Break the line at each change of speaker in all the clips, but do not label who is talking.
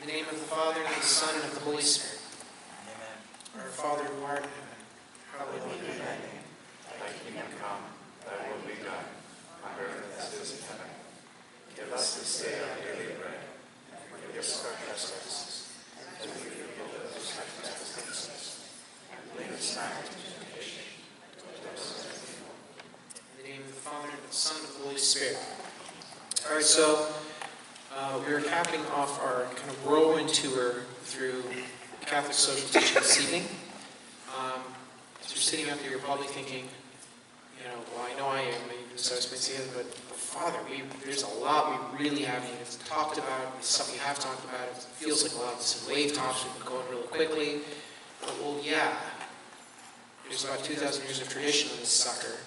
In the name of the Father, and of the Son, and of the Holy Spirit.
Amen.
Our Father who art in heaven, hallowed be thy name.
Thy kingdom come, thy will be done, on earth as it is in heaven. Give us this day our daily bread, and forgive us our trespasses, as we forgive those who trespass against us. And lead us not into temptation, but deliver us from evil.
In the name of the Father, and of the Son, and of the Holy Spirit. All right, so we're capping off our kind of whirlwind tour through Catholic social teaching this evening. As you're sitting up here, you're probably thinking, well, I know I am, even so I was saying, but Father, there's a lot we really haven't even talked about, the stuff we have talked about. It feels like a lot of this wave tops have been going really quickly. But, well, yeah, there's about 2,000 years of tradition in this sucker.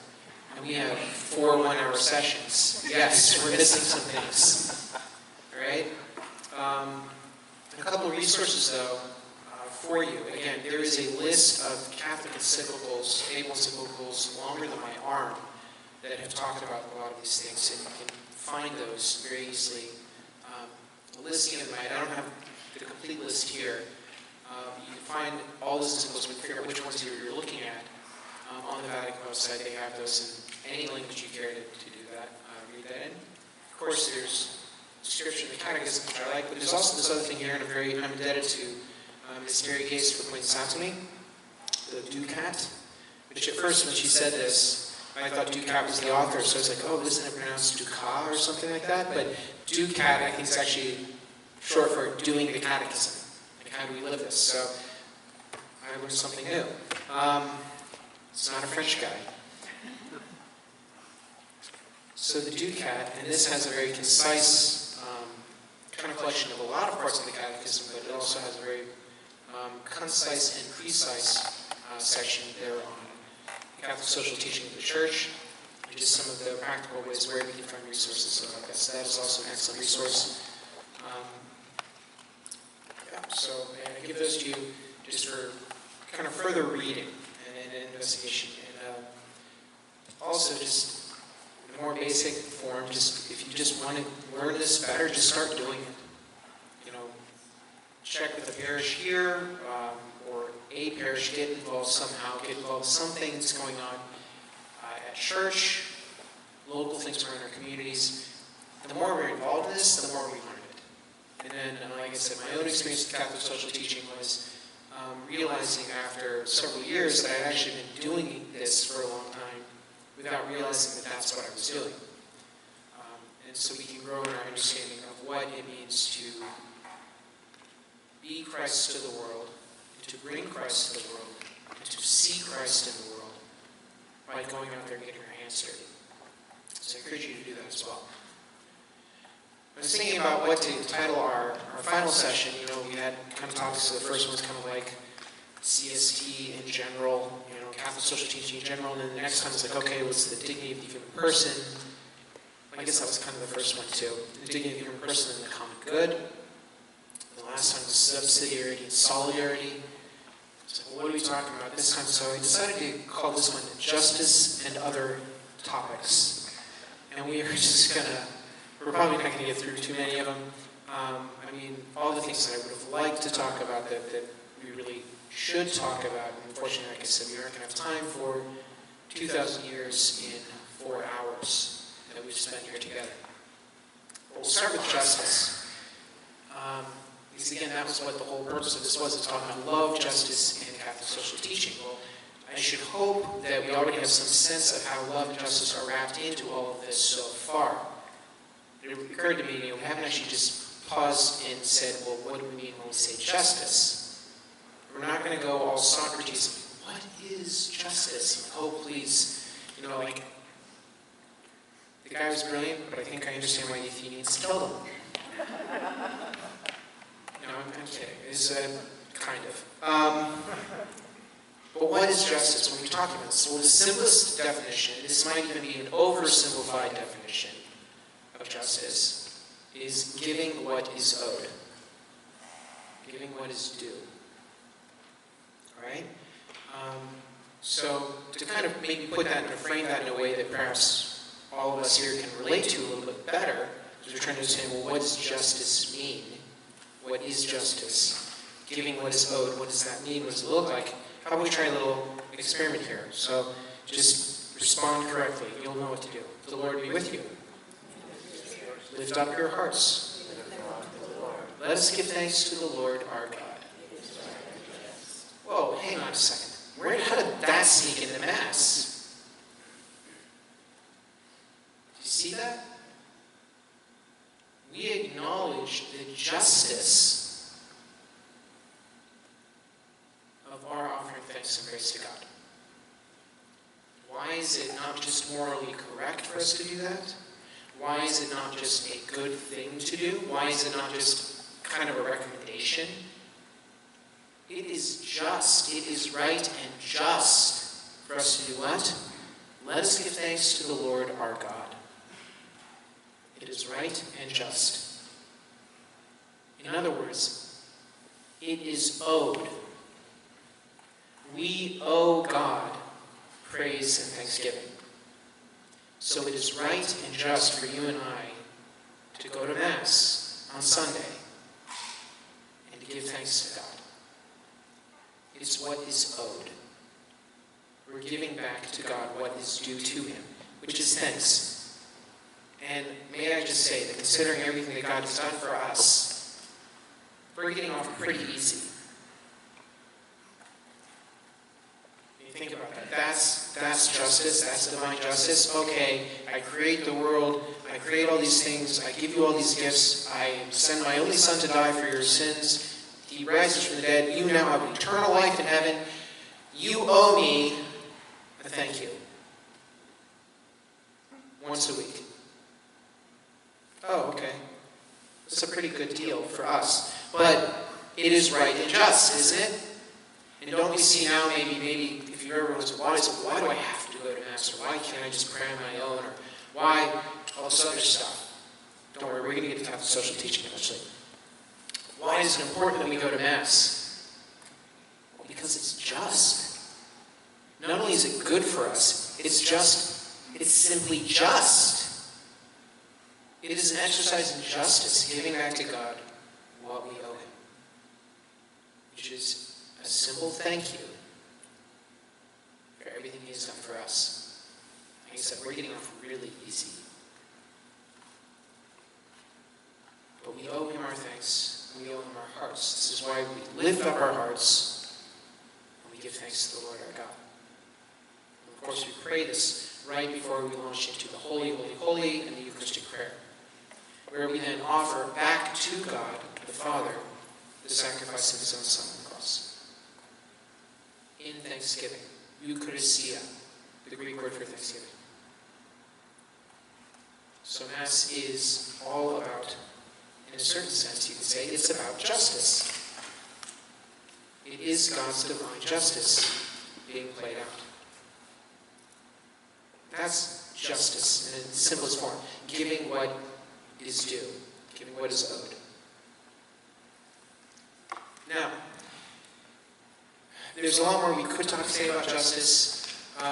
And we have 4 one-hour sessions. Yes, we're missing some things. All right? And a couple of resources, though, for you. Again, there is a list of Catholic encyclicals, papal encyclicals, longer than my arm, that have talked about a lot of these things. And you can find those very easily. Listing them, I don't have the complete list here. You can find all those encyclicals and figure out which ones you're looking at. On the Vatican website, they have those in any language you care to do that, read that in. Of course, there's a description of the catechism, which I like, but there's also this other thing here, and I'm indebted to Ms. Mary Gates for pointing this out to me, the Ducat, which at first, when she said this, I thought Ducat was the author, so I was like, oh, isn't it pronounced Ducat or something like that? But Ducat, I think, is actually short for doing the catechism. Like, how do we live this? So I learned something new. It's not a French guy. So the Ducat, and this has a very concise kind of collection of a lot of parts of the Catechism, but it also has a very concise and precise section there on Catholic social teaching of the Church, and just some of the practical ways where we can find resources. So I guess that is also an excellent resource. So I give those to you just for kind of further reading and investigation. And also just in a more basic form, just if you just want to learn this better, just start doing it. Check with the parish here, or a parish, get involved somehow, get involved in something that's going on at church, local things around our communities. The more we're involved in this, the more we learn it. And then, like I said, my own experience with Catholic social teaching was realizing after several years that I had actually been doing this for a long time without realizing that that's what I was doing. And so we can grow in our understanding of what it means to be Christ to the world, and to bring Christ to the world, and to see Christ in the world by going out there and getting our hands dirty. So I encourage you to do that as well. I was thinking about what to title our final session. We had kind of topics. So the first one was kind of like CST in general, Catholic social teaching in general, and then the next time was like, okay, what's the dignity of the human person? I guess that was kind of the first one too. The dignity of the human person and the common good. The last time was subsidiarity and solidarity. So what are we talking about this time? So I decided to call this one Justice and Other Topics. And we're probably not going to get through too many of them. All the things that I would have liked to talk about that we really should talk about. And unfortunately, like I said, we aren't going to have time for 2,000 years in 4 hours that we've spent here together. But we'll start with justice. Because again, that was what the whole purpose of this was. It's talking about love, justice, and Catholic social teaching. Well, I should hope that we already have some sense of how love and justice are wrapped into all of this so far. It occurred to me, we haven't actually just paused and said, well, what do we mean when we say justice? We're not going to go all Socrates, what is justice? Oh, please, the guy was brilliant, but I think I understand why the Athenians killed him. I'm kidding. It's kind of. But what is justice when we're talking about this? Well, the simplest definition, this might even be an oversimplified definition of justice, is giving what is owed. Giving what is due. All right? So to kind of maybe put that and frame that in a way that perhaps all of us here can relate to a little bit better, because we're trying to understand, well, what does justice mean? what is justice, giving what is owed. What does that mean? What does it look like? How about we try a little experiment here? So just respond correctly. You'll know what to do. The Lord be with you. Lift up your hearts. Let us give thanks to the Lord our God. Whoa, hang on a second. How did that sneak into Mass? Do you see that? We acknowledge the justice of our offering thanks and praise to God. Why is it not just morally correct for us to do that? Why is it not just a good thing to do? Why is it not just kind of a recommendation? It is just, it is right and just for us to do what? Let us give thanks to the Lord our God. It is right and just. In other words, it is owed. We owe God praise and thanksgiving. So it is right and just for you and I to go to Mass on Sunday and to give thanks to God. It's what is owed. We're giving back to God what is due to Him, which is thanks. And may I just say that considering everything that God has done for us, we're getting off pretty easy. You think about that. That's justice. That's divine justice. Okay, I create the world. I create all these things. I give you all these gifts. I send my only Son to die for your sins. He rises from the dead. You now have eternal life in heaven. You owe me a thank you. Once a week. Oh, okay. That's a pretty good deal for us. But it is right and just, isn't it? And don't we see now, maybe if you've ever wondered, why do I have to go to Mass? Or why can't I just pray on my own? Or why all this other stuff? Don't worry, we're going to get to Catholic social teaching eventually. Why is it important that we go to Mass? Well, because it's just. Not only is it good for us, it's just. It's simply just. It is an exercise in justice, giving back to God what we owe Him. Which is a simple thank you for everything He has done for us. Like I said, we're getting off really easy. But we owe Him our thanks. We owe Him our hearts. This is why we lift up our hearts and we give thanks to the Lord our God. And of course, we pray this right before we launch into the Holy, Holy, Holy and the Eucharistic prayer, where we then offer back to God, the Father, the sacrifice of His own Son on the cross. In thanksgiving, Eucharistia, the Greek word for thanksgiving. So Mass is all about, in a certain sense, you could say, it's about justice. It is God's divine justice being played out. That's justice in its simplest form. Giving what is due. Giving what is owed. Now, there's a lot more we could say about justice. Like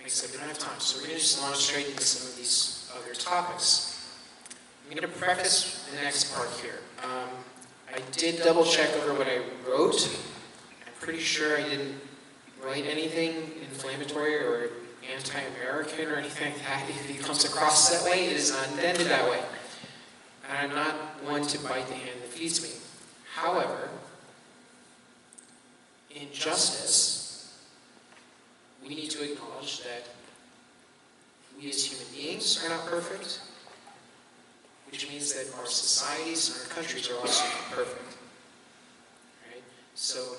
I said, we don't have time, so we're going to just launch straight into some of these other topics. I'm going to preface the next part here. I did double check over what I wrote. I'm pretty sure I didn't write anything inflammatory or anti-American or anything like that. If it comes across that way, it is not intended that way. And I'm not one to bite the hand that feeds me. However, in justice, we need to acknowledge that we as human beings are not perfect, which means that our societies and our countries are also not perfect. Right? So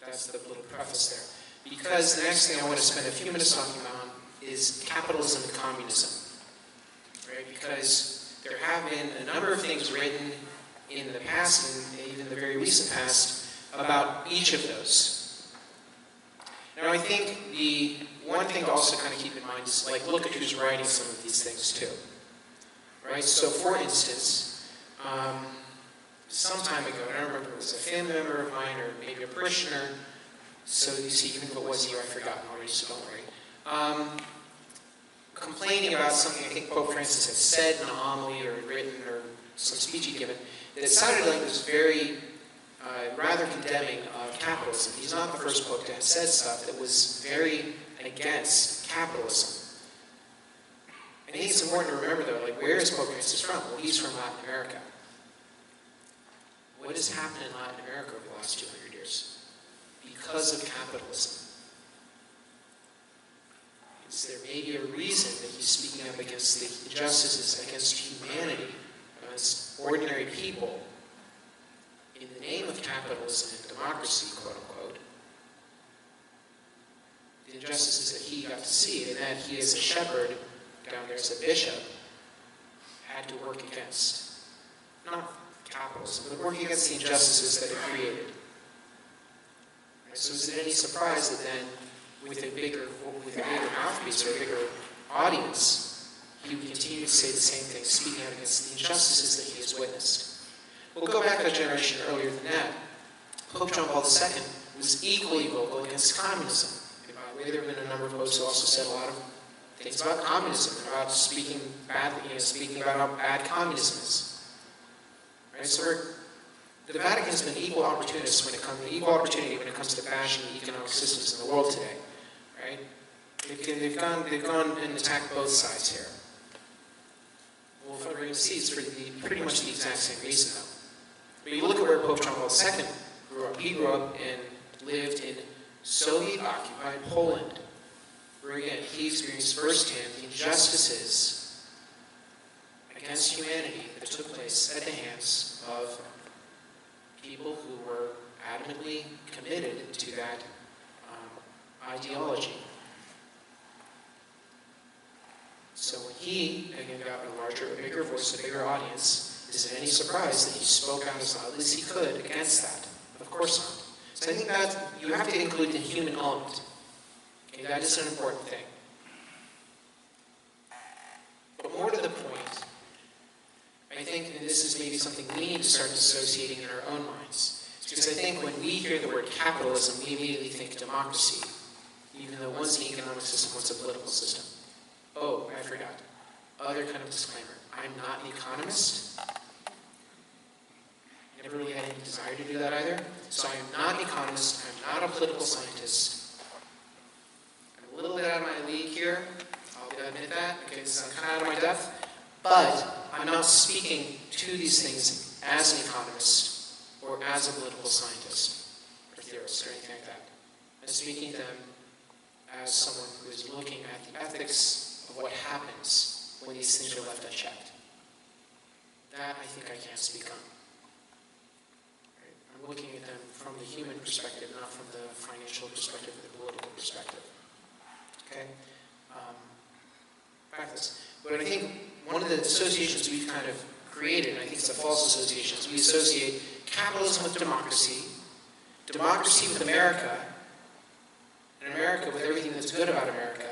that's the little preface there. Because the next thing I want to spend a few minutes talking about is capitalism and communism. Right? Because there have been a number of things written in the past, and even the very recent past, about each of those. Now I think the one thing to also kind of keep in mind is, like, look at who's writing some of these things too. Right? So for instance, some time ago, and I don't remember if it was a family member of mine or maybe a parishioner, so you see, even if it was you, I've forgotten already, so don't worry. A complaining about something I think Pope Francis had said in a homily or written or some speech he'd given that sounded like it was very rather condemning of capitalism. He's not the first pope to have said stuff that was very against capitalism. I think it's important to remember, though, like, where is Pope Francis from? Well, he's from Latin America. What has happened in Latin America over the last 200 years? Because of capitalism. There may be a reason that he's speaking up against the injustices against humanity, against ordinary people, in the name of capitalism and democracy, quote unquote. The injustices that he got to see, and that he as a shepherd, down there as a bishop, had to work against. Not capitalism, but working against the injustices that it created. Right, so is it any surprise that then, with a bigger mouthpiece or a bigger audience, he would continue to say the same thing, speaking out against the injustices that he has witnessed? We'll go back a generation earlier than that. Pope John Paul II was equally vocal against communism. And by the way, there have been a number of popes who also said a lot of things about communism, and about speaking badly, speaking about how bad communism is. Right? So the Vatican has been equal opportunity when it comes to bashing the economic systems in the world today. Right? They've gone and attacked both sides here. Well, what we're going to see is for pretty much the exact same reason, though. But you look at where Pope John Paul II grew up. He grew up and lived in Soviet-occupied Poland, where again he experienced firsthand the injustices against humanity that took place at the hands of people who were adamantly committed to that ideology. So when he, again, got a bigger voice, a bigger audience, is it any surprise that he spoke out as loudly as he could against that? Of course not. So I think that you have to include the human element. Okay, that is an important thing. But more to the point, I think, and this is maybe something we need to start dissociating in our own minds, because I think when we hear the word capitalism, we immediately think democracy, even though one's an economic system, one's a political system. Oh, I forgot. Other kind of disclaimer. I'm not an economist. Never really had any desire to do that either. So I am not an economist. I'm not a political scientist. I'm a little bit out of my league here. I'll admit that, because I'm kind of out of my depth. But I'm not speaking to these things as an economist or as a political scientist or theorist or anything like that. I'm speaking to them as someone who is looking at the ethics of what happens when these things are left unchecked. That I think I can't speak on. Right? I'm looking at them from the human perspective, not from the financial perspective or the political perspective. Okay? Practice. But I think one of the associations we've kind of created, and I think it's a false association, is we associate capitalism with democracy, democracy with America, and America with everything that's good about America.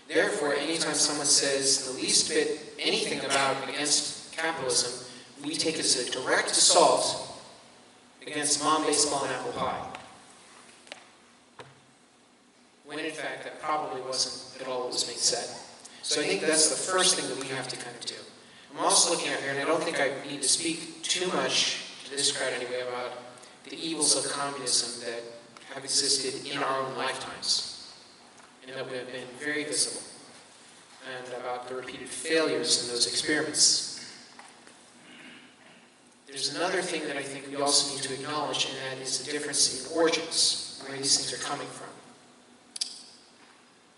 Therefore, anytime someone says the least bit anything about against capitalism, we take it as a direct assault against mom, baseball, and apple pie. When in fact, that probably wasn't at all what was being said. So I think that's the first thing that we have to kind of do. I'm also looking at here, and I don't think I need to speak too much to this crowd anyway about the evils of communism that have existed in our own lifetimes, and that have been very visible, and about the repeated failures in those experiments. There's another thing that I think we also need to acknowledge, and that is the difference in origins, where these things are coming from.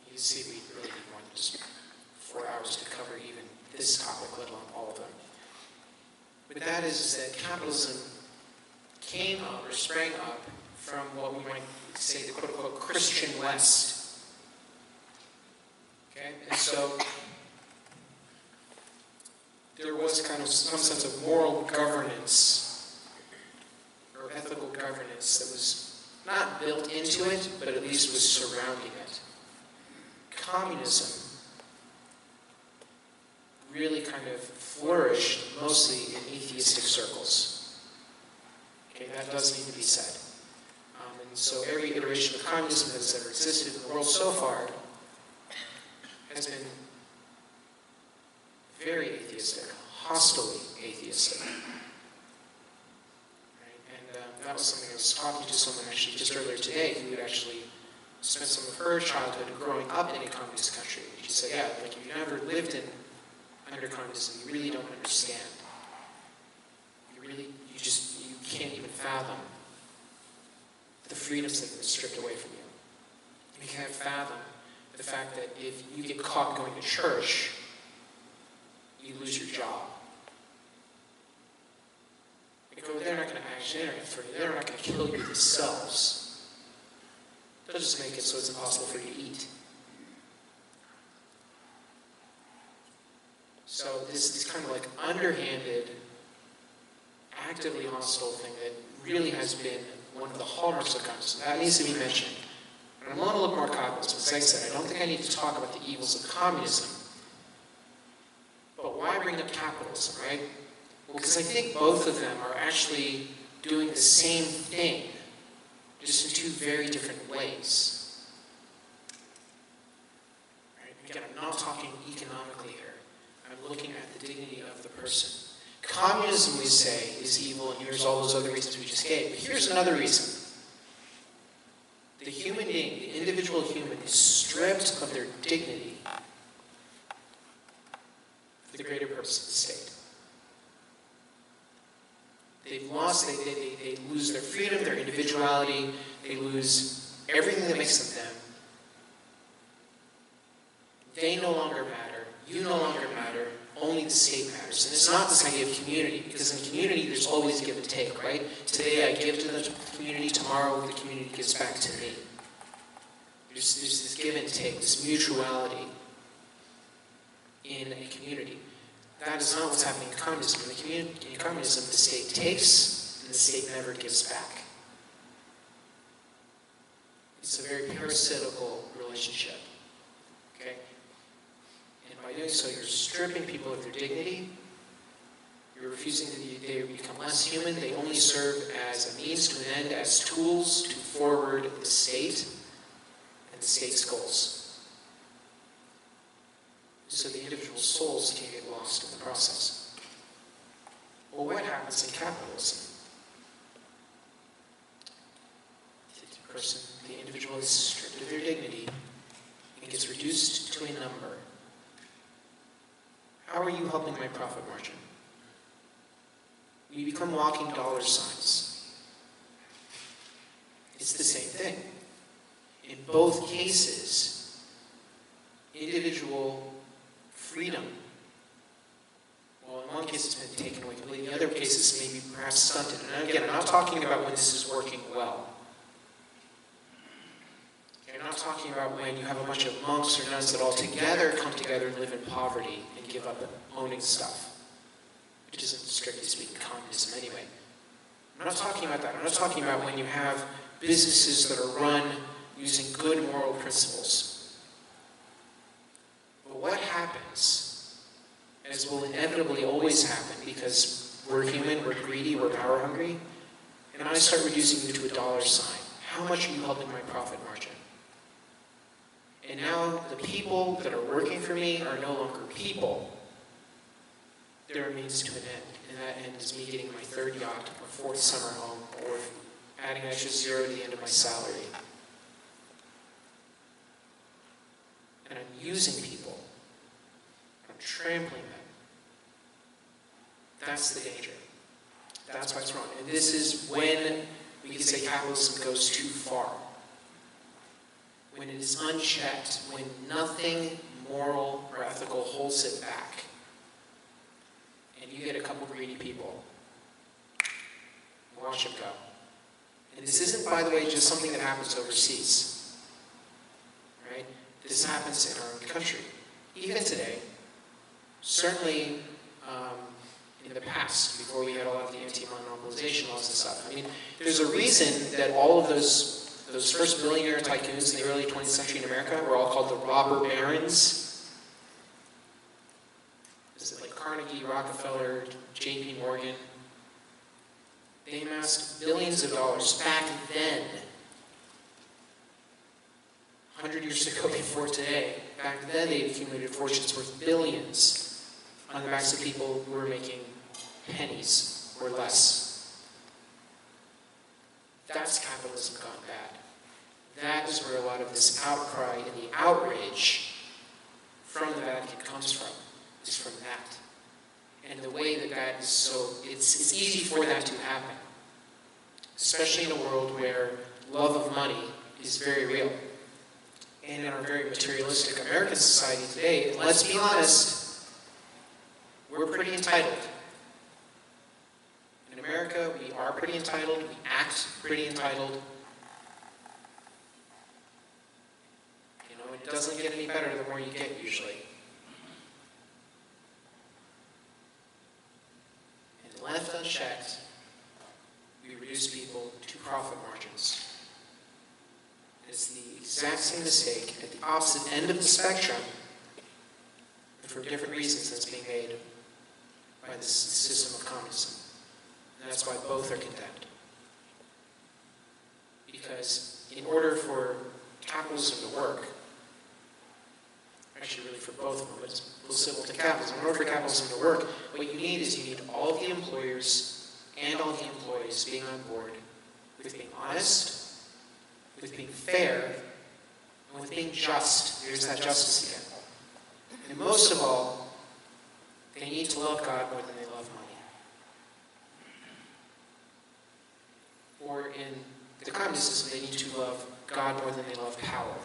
You can see we really need more than just 4 hours to cover even this topic, let alone all of them. But that is that capitalism came up or sprang up from what we might say the quote-unquote Christian West. Okay? And so there was kind of some sense of moral governance or ethical governance that was not built into it, but at least was surrounding it. Communism really kind of flourished mostly in atheistic circles. Okay, that does need to be said. And so every iteration of communism that has ever existed in the world so far has been very atheistic, hostily atheistic. Right? And that was something I was talking to someone actually just earlier today who had actually spent some of her childhood growing up in a communist country. She said, yeah, like if you never lived under communism, you really don't understand. You can't even fathom the freedoms that have been stripped away from you. You can't fathom the fact that if you get caught going to church, you lose your job. They're not going to actually, they're not going to kill you themselves. They'll just make it so it's impossible for you to eat. So this kind of like underhanded, actively hostile thing that really has been one of the hallmarks of communism. That needs to be mentioned. But I want to look more capitalism. As I said, I don't think I need to talk about the evils of communism. But why bring up capitalism, right? Well, because I think both of them are actually doing the same thing, just in two very different ways. Right? Again, I'm not talking economically here. I'm looking at the dignity of the person. Communism, we say, is evil, and here's all those other reasons we just gave. But here's another reason. The human being, the individual human, is stripped of their dignity for the greater purpose of the state. They've lost, they lose their freedom, their individuality, they lose everything that makes them them. They no longer matter, you no longer matter, only the state matters. And it's not this idea of community, because in community there's always give and take, right? Today I give to the community, tomorrow the community gives back to me. There's this give and take, this mutuality in a community. That is not what's happening in communism. In communism, the state takes, and the state never gives back. It's a very parasitical relationship. Okay? And by doing so, you're stripping people of their dignity. You're refusing to, they become less human. They only serve as a means to an end, as tools to forward the state and the state's goals. So the individual souls can get lost in the process. Well, what happens in capitalism? The person, the individual is stripped of their dignity and gets reduced to a number. How are you helping my profit margin? We become walking dollar signs. It's the same thing. In both cases, individual freedom. Well, in one case it's been taken away completely. In the other cases, maybe perhaps stunted. And again, I'm not talking about when this is working well. I'm not talking about when you have a bunch of monks or nuns that all together come together and live in poverty and give up owning stuff, which isn't, strictly speaking, communism anyway. I'm not talking about that. I'm not talking about when you have businesses that are run using good moral principles. But what happens, as will inevitably always happen, because we're human, we're greedy, we're power hungry, and I start reducing you to a dollar sign. How much are you helping my profit margin? And now the people that are working for me are no longer people. They're a means to an end. And that end is me getting my third yacht, my fourth summer home, or adding an extra zero to the end of my salary. And I'm using people. I'm trampling them. That's the danger. That's why it's wrong. And this is when we can say capitalism goes too far. When it is unchecked, when nothing moral or ethical holds it back, and you get a couple greedy people, watch them go. And this isn't, by the way, just something that happens overseas. Right? This happens in our own country. Even today, certainly in the past, before we had all of the anti-monopolization laws and stuff. I mean, there's a reason that all of those first billionaire tycoons in the early 20th century in America were all called the robber barons. Is it like Carnegie, Rockefeller, J.P. Morgan? They amassed billions of dollars back then. 100 years ago before today. Back then they accumulated fortunes worth billions. on the backs of people who are making pennies or less. That's capitalism gone bad. That is where a lot of this outcry and the outrage from the Vatican comes from, is from that. And the way that is so, it's easy for that to happen. Especially in a world where love of money is very real. And in our very materialistic American society today, and let's be honest, we're pretty entitled. In America, we are pretty entitled, we act pretty entitled. You know, it doesn't get any better the more you get, usually. And left unchecked, we reduce people to profit margins. It's the exact same mistake at the opposite end of the spectrum, and for different reasons, that's being made by this system of communism. And that's why both are condemned. Because in order for capitalism to work, actually really for both of them, but it's civil to capitalism, in order for capitalism to work, what you need is you need all of the employers and all the employees being on board with being honest, with being fair, and with being just. There's that justice again. And most of all, they need to love God more than they love money. Or in the communist system, they need to love God more than they love power.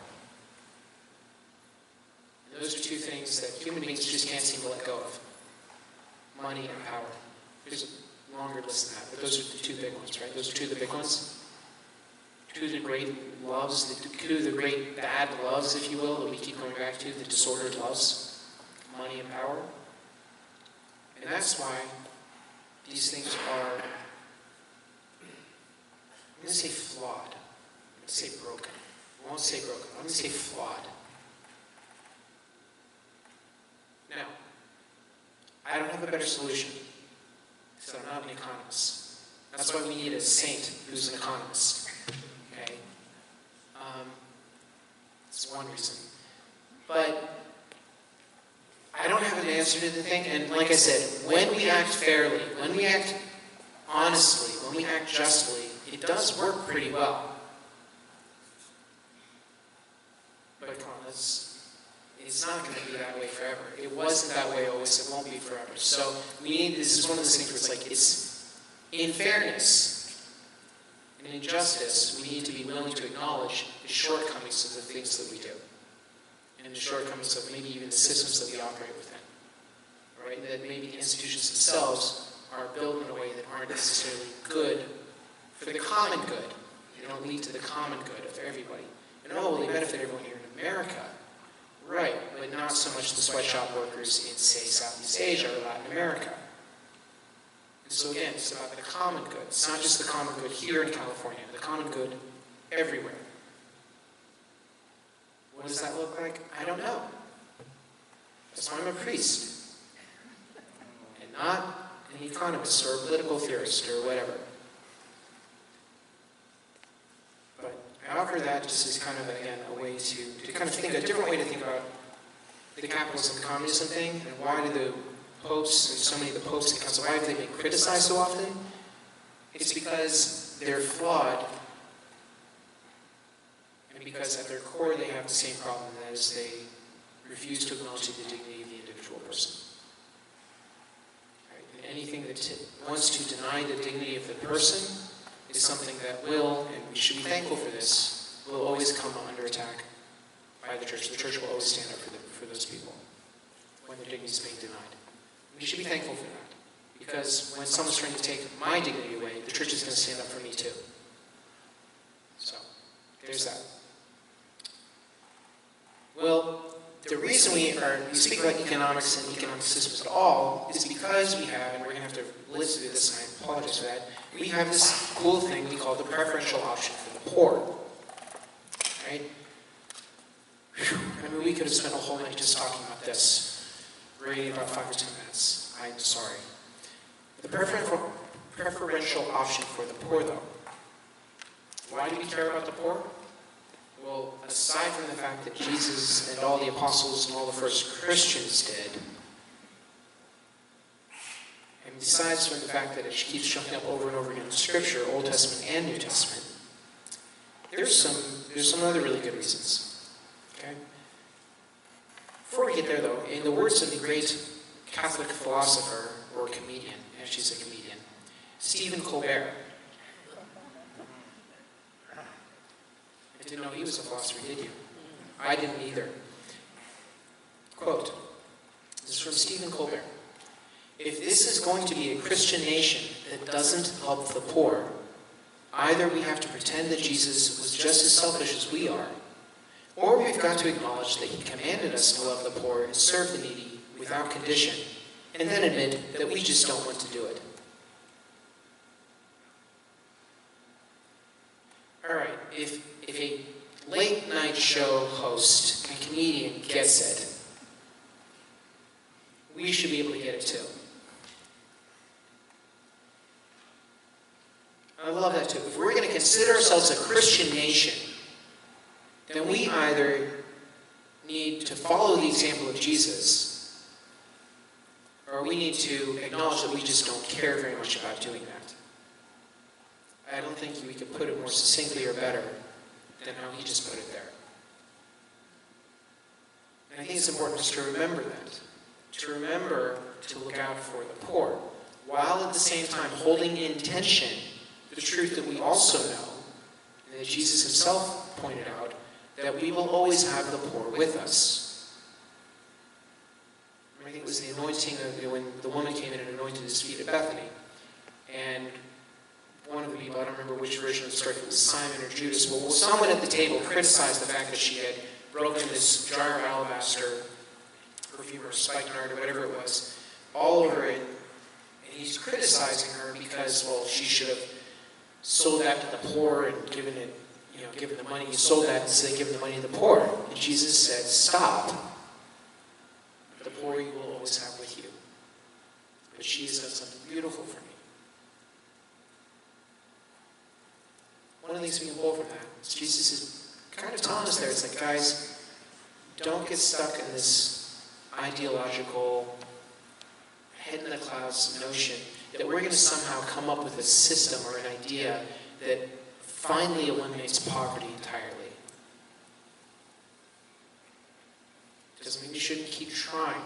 And those are two things that human beings just can't seem to let go of. Money and power. There's a longer list than that, but those are the two big ones, right? Those are two of the big ones. Two of the great loves, two of the great bad loves, if you will, that we keep going back to, the disordered loves, money and power. And that's why these things are, I'm going to say flawed. I'm going to say broken. I won't say broken. I'm going to say flawed. Now, I don't have a better solution, because I'm not an economist. That's why we need a saint who's an economist. Okay? That's one reason. But I don't have an answer to the thing, and like I said, when we act fairly, when we act honestly, when we act justly, it does work pretty well. But come on, it's not going to be that way forever. It wasn't that way always, it won't be forever. So we need, this is one of those things where it's like, it's in fairness and in justice, we need to be willing to acknowledge the shortcomings of the things that we do. And the shortcomings of maybe even the systems that we operate within. Right? That maybe the institutions themselves are built in a way that aren't necessarily good for the common good. They don't lead to the common good of everybody. And oh, they benefit everyone here in America. Right, but not so much the sweatshop workers in, say, Southeast Asia or Latin America. And so again, it's about the common good. It's not just the common good here in California, the common good everywhere. What does that look like? I don't know. That's why I'm a priest. And not an economist or a political theorist or whatever. But I offer that just as kind of, again, a way to kind of think, a different way to think about the capitalism communism thing, and why do the popes, and so many of the popes and council, why have they been criticized so often? It's because they're flawed, and because at their core they have the same problem, that is they refuse to acknowledge the dignity of the individual person. Right? And anything that wants to deny the dignity of the person is something that will, and we should be thankful for this, will always come under attack by the church. The church will always stand up for those people when their dignity is being denied. We should be thankful for that. Because when someone's trying to take my dignity away, the church is going to stand up for me too. So, there's that. Well, the reason we speak about economics and economic systems at all is because we have, and we're going to have to listen to this, and I apologize for that, we have this cool thing we call the preferential option for the poor. Right? Whew. I mean, we could have spent a whole night just talking about this. Really, about 5 or 10 minutes. I'm sorry. The preferential option for the poor, though. Why do we care about the poor? Well, aside from the fact that Jesus and all the apostles and all the first Christians did, besides from the fact that it keeps showing up over and over again in Scripture, Old Testament and New Testament, there's some other really good reasons. Okay? Before we get there, though, in the words of the great Catholic philosopher or comedian, and she's a comedian, Stephen Colbert. I didn't know he was a philosopher, did you? I didn't either. Quote, this is from Stephen Colbert. If this is going to be a Christian nation that doesn't help the poor, either we have to pretend that Jesus was just as selfish as we are, or we've got to acknowledge that he commanded us to love the poor and serve the needy without condition, and then admit that we just don't want to do it. All right, if a late night show host and comedian gets it, we should be able to get it too. I love that too. If we're going to consider ourselves a Christian nation, then we either need to follow the example of Jesus, or we need to acknowledge that we just don't care very much about doing that. I don't think we could put it more succinctly or better than how he just put it there. And I think it's important just to remember that. To remember to look out for the poor, while at the same time holding in tension the truth that we also know, and that Jesus himself pointed out, that we will always have the poor with us. I think it was the anointing of when the woman came in and anointed his feet at Bethany. And one of the people, I don't remember which version of the story, if it was Simon or Judas, well, someone at the table criticized the fact that she had broken this jar of alabaster perfume or spikenard or whatever it was, all over it. And he's criticizing her because, well, she should have sold that to the poor and given the money. You sold that instead of giving the money to the poor. And Jesus said, stop. The poor you will always have with you. But she has done something beautiful for me. One of the things we can pull from that is Jesus is kind of telling us there, it's like, guys, don't get stuck in this ideological, head-in-the-clouds notion that we're going to somehow come up with a system or an idea that finally eliminates poverty entirely. Doesn't mean we shouldn't keep trying.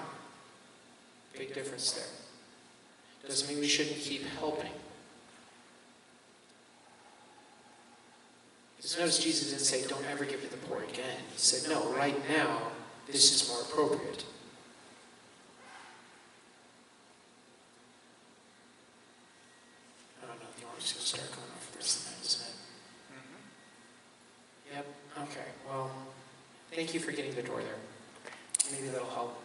Big difference there. Doesn't mean we shouldn't keep helping. Just notice Jesus didn't say, don't ever give to the poor again. He said, no, right now, this is more appropriate. I don't know, the alarm's going to start going off for this tonight, isn't it? Yep, okay, well, thank you for getting the door there. Maybe that'll help.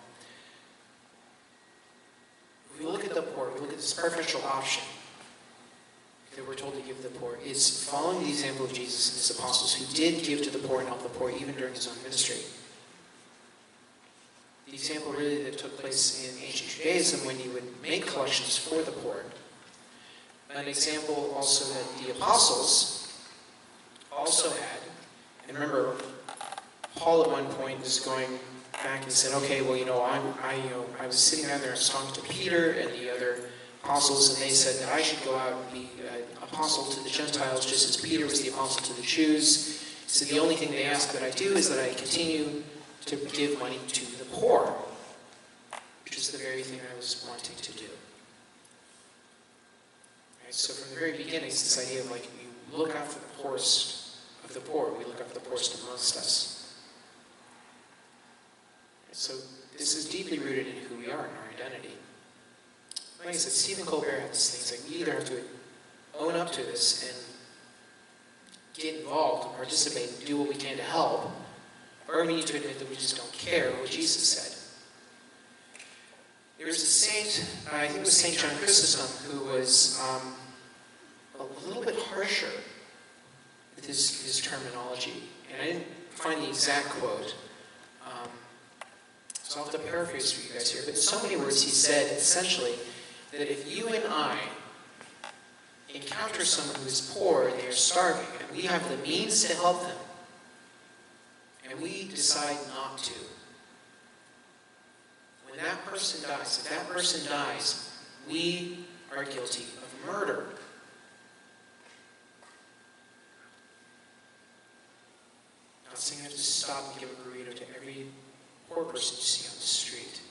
If we look at the poor, we look at this preferential option that we're told to give the poor, is following the example of Jesus and his apostles who did give to the poor and help the poor even during his own ministry. The example really that took place in ancient Judaism when you would make collections for the poor. An example also that the apostles also had, and remember, Paul at one point was going back and said, okay, well, I was sitting down there and talking to Peter and the other apostles, and they said that I should go out and be an apostle to the Gentiles, just as Peter was the apostle to the Jews. So the only thing they ask that I do is that I continue to give money to the poor, which is the very thing I was wanting to do. Right, so from the very beginning, it's this idea of like, we look out for the poorest of the poor. We look out for the poorest amongst us. Right, so this is deeply rooted in who we are, in our identity. Like I said, Stephen Colbert had this thing. It's like we either have to own up to this and get involved and participate and do what we can to help, or we need to admit that we just don't care what Jesus said. There was a saint, I think it was St. John Chrysostom, who was a little bit harsher with his terminology. And I didn't find the exact quote, so I'll have to paraphrase for you guys here. But in so many words, he said, essentially, that if you and I encounter someone who is poor and they are starving, and we have the means to help them, and we decide not to, when that person dies, if that person dies, we are guilty of murder. Not saying you have to stop and give a burrito to every poor person you see on the street.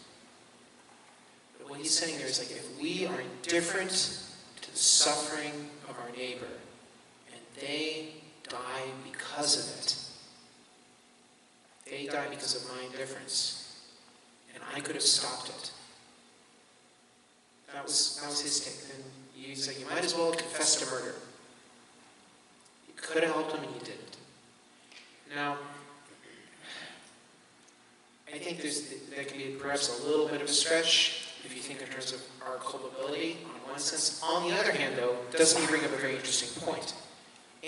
But what he's saying there is like, if we are indifferent to the suffering of our neighbor, and they die because of it, they die because of my indifference, and I could have stopped it. That was his take. And he's like, you might as well have confessed to murder. You could have helped him and you didn't. Now, I think that can be perhaps a little bit of a stretch if you think in terms of our culpability on one sense. On the other hand, though, doesn't he bring up a very interesting point?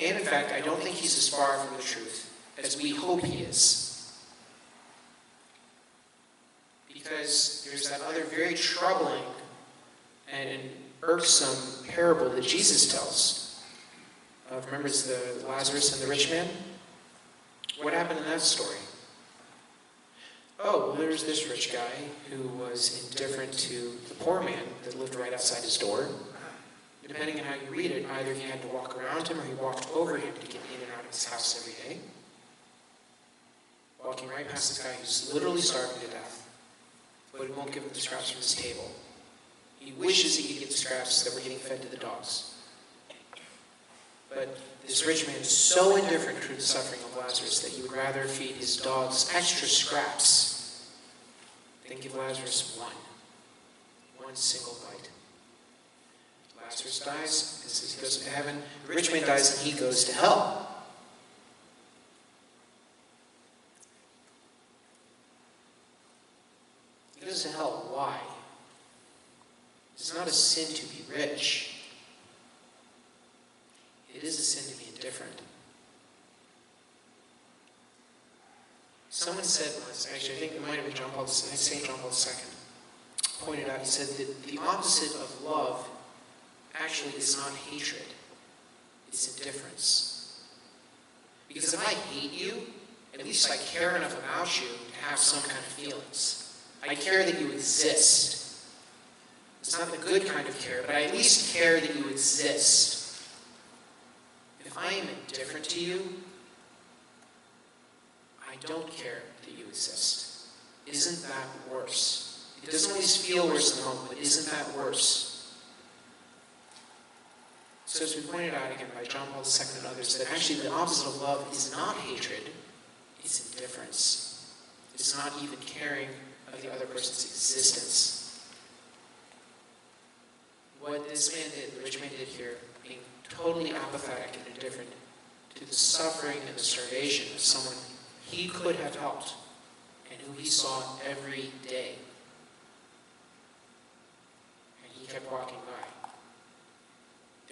And in fact, I don't think he's as far from the truth as we hope he is. Because there's that other very troubling and irksome parable that Jesus tells. Remember, it's the Lazarus and the rich man? What happened in that story? Oh, well, there's this rich guy who was indifferent to the poor man that lived right outside his door. Depending on how you read it, either he had to walk around him or he walked over him to get in and out of his house every day. Walking right past this guy who's literally starving to death, but he won't give him the scraps from his table. He wishes he could get the scraps that were getting fed to the dogs. But this rich man is so indifferent to the suffering of Lazarus that he would rather feed his dogs extra scraps than give Lazarus one single bite. Lazarus dies, it says he goes to heaven. The rich man dies and he goes to hell. He goes to hell. Why? It's not a sin to be rich. It is a sin to be indifferent. Someone said once, actually I think it might have been St. John Paul II, pointed out, he said that the opposite of love actually is not hatred, it's indifference. Because if I hate you, at least I care enough about you to have some kind of feelings. I care that you exist. It's not the good kind of care, but I at least care that you exist. If I am indifferent to you, I don't care that you exist. Isn't that worse? It doesn't always feel worse in the moment, but isn't that worse? So as we pointed out again by John Paul II and others, that actually the opposite of love is not hatred, it's indifference. It's not even caring of the other person's existence. What this man did, the rich man did here, being totally apathetic and indifferent to the suffering and the starvation of someone he could have helped and who he saw every day. And he kept walking by.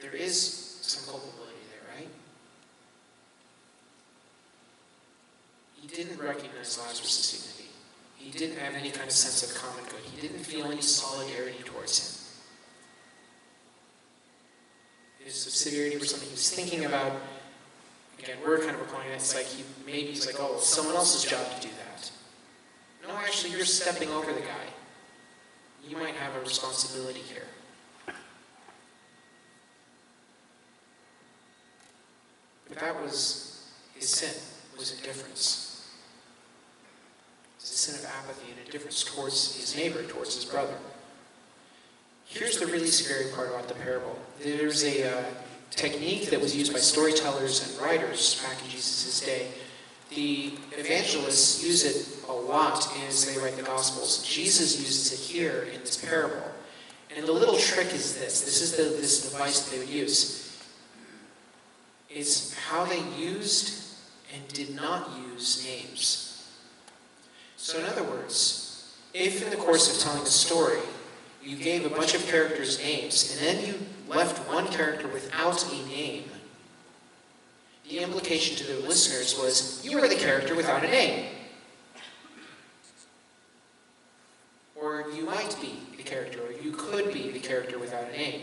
There is some culpability there, right? He didn't recognize Lazarus' dignity. He didn't have any kind of sense of common good. He didn't feel any solidarity towards him. His subsidiarity was something he was thinking about. Again, we're kind of applying that. It's like he's like, oh, it's someone else's job to do that. No, actually, you're stepping over the guy. You might have a responsibility here. But that was his sin, was indifference. It was a sin of apathy and indifference towards his neighbor, towards his brother. Here's the really scary part about the parable. There's a technique that was used by storytellers and writers back in Jesus' day. The evangelists use it a lot as they write the Gospels. Jesus uses it here in this parable. And the little trick is this. This is this device that they would use. It's how they used and did not use names. So in other words, if in the course of telling a story, you gave a bunch of characters names, and then you left one character without a name, the implication to the listeners was, you are the character without a name. Or you might be the character, or you could be the character without a name.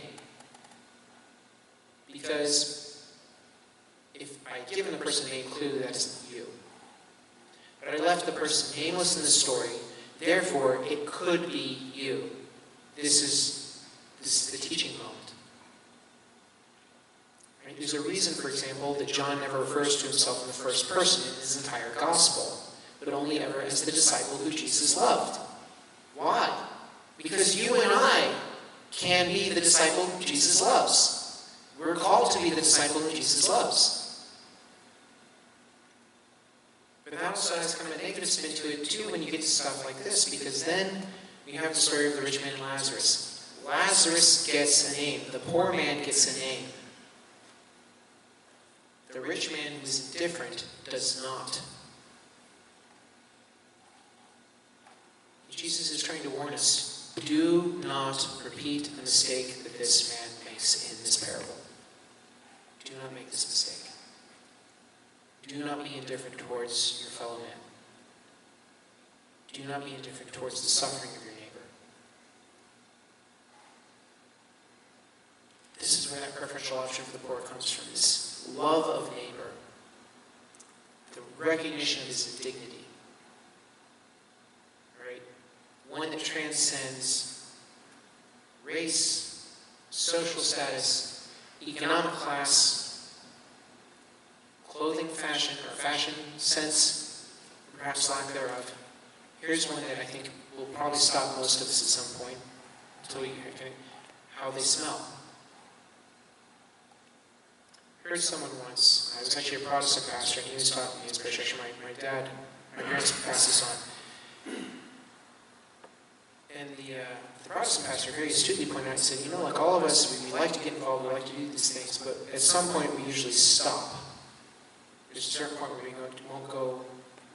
Because if I had given the person a name, clearly that isn't you. But I left the person nameless in the story, therefore it could be you. This is the teaching moment. There's a reason, for example, that John never refers to himself in the first person in his entire gospel, but only ever as the disciple who Jesus loved. Why? Because you and I can be the disciple who Jesus loves. We're called to be the disciple who Jesus loves. But that also has kind of a negative spin to it too when you get to stuff like this, because then we have the story of the rich man and Lazarus. Lazarus gets a name. The poor man gets a name. The rich man who is indifferent does not. Jesus is trying to warn us, do not repeat the mistake that this man makes in this parable. Do not make this mistake. Do not be indifferent towards your fellow man. Do not be indifferent towards the suffering of your neighbor. This is where that preferential option for the poor comes from, this love of neighbor, the recognition of his dignity. One that transcends race, social status, economic class, clothing fashion, or fashion sense, perhaps lack thereof. Here's one that I think will probably stop most of us at some point, until we hear how they smell. I heard someone once, I was actually a Protestant pastor, and he was talking to me, he was British, my parents passed this on. And the Protestant pastor very astutely pointed out, he said, like all of us, we like to get involved, we like to do these things, but at some point we usually stop. There's a certain point where we won't go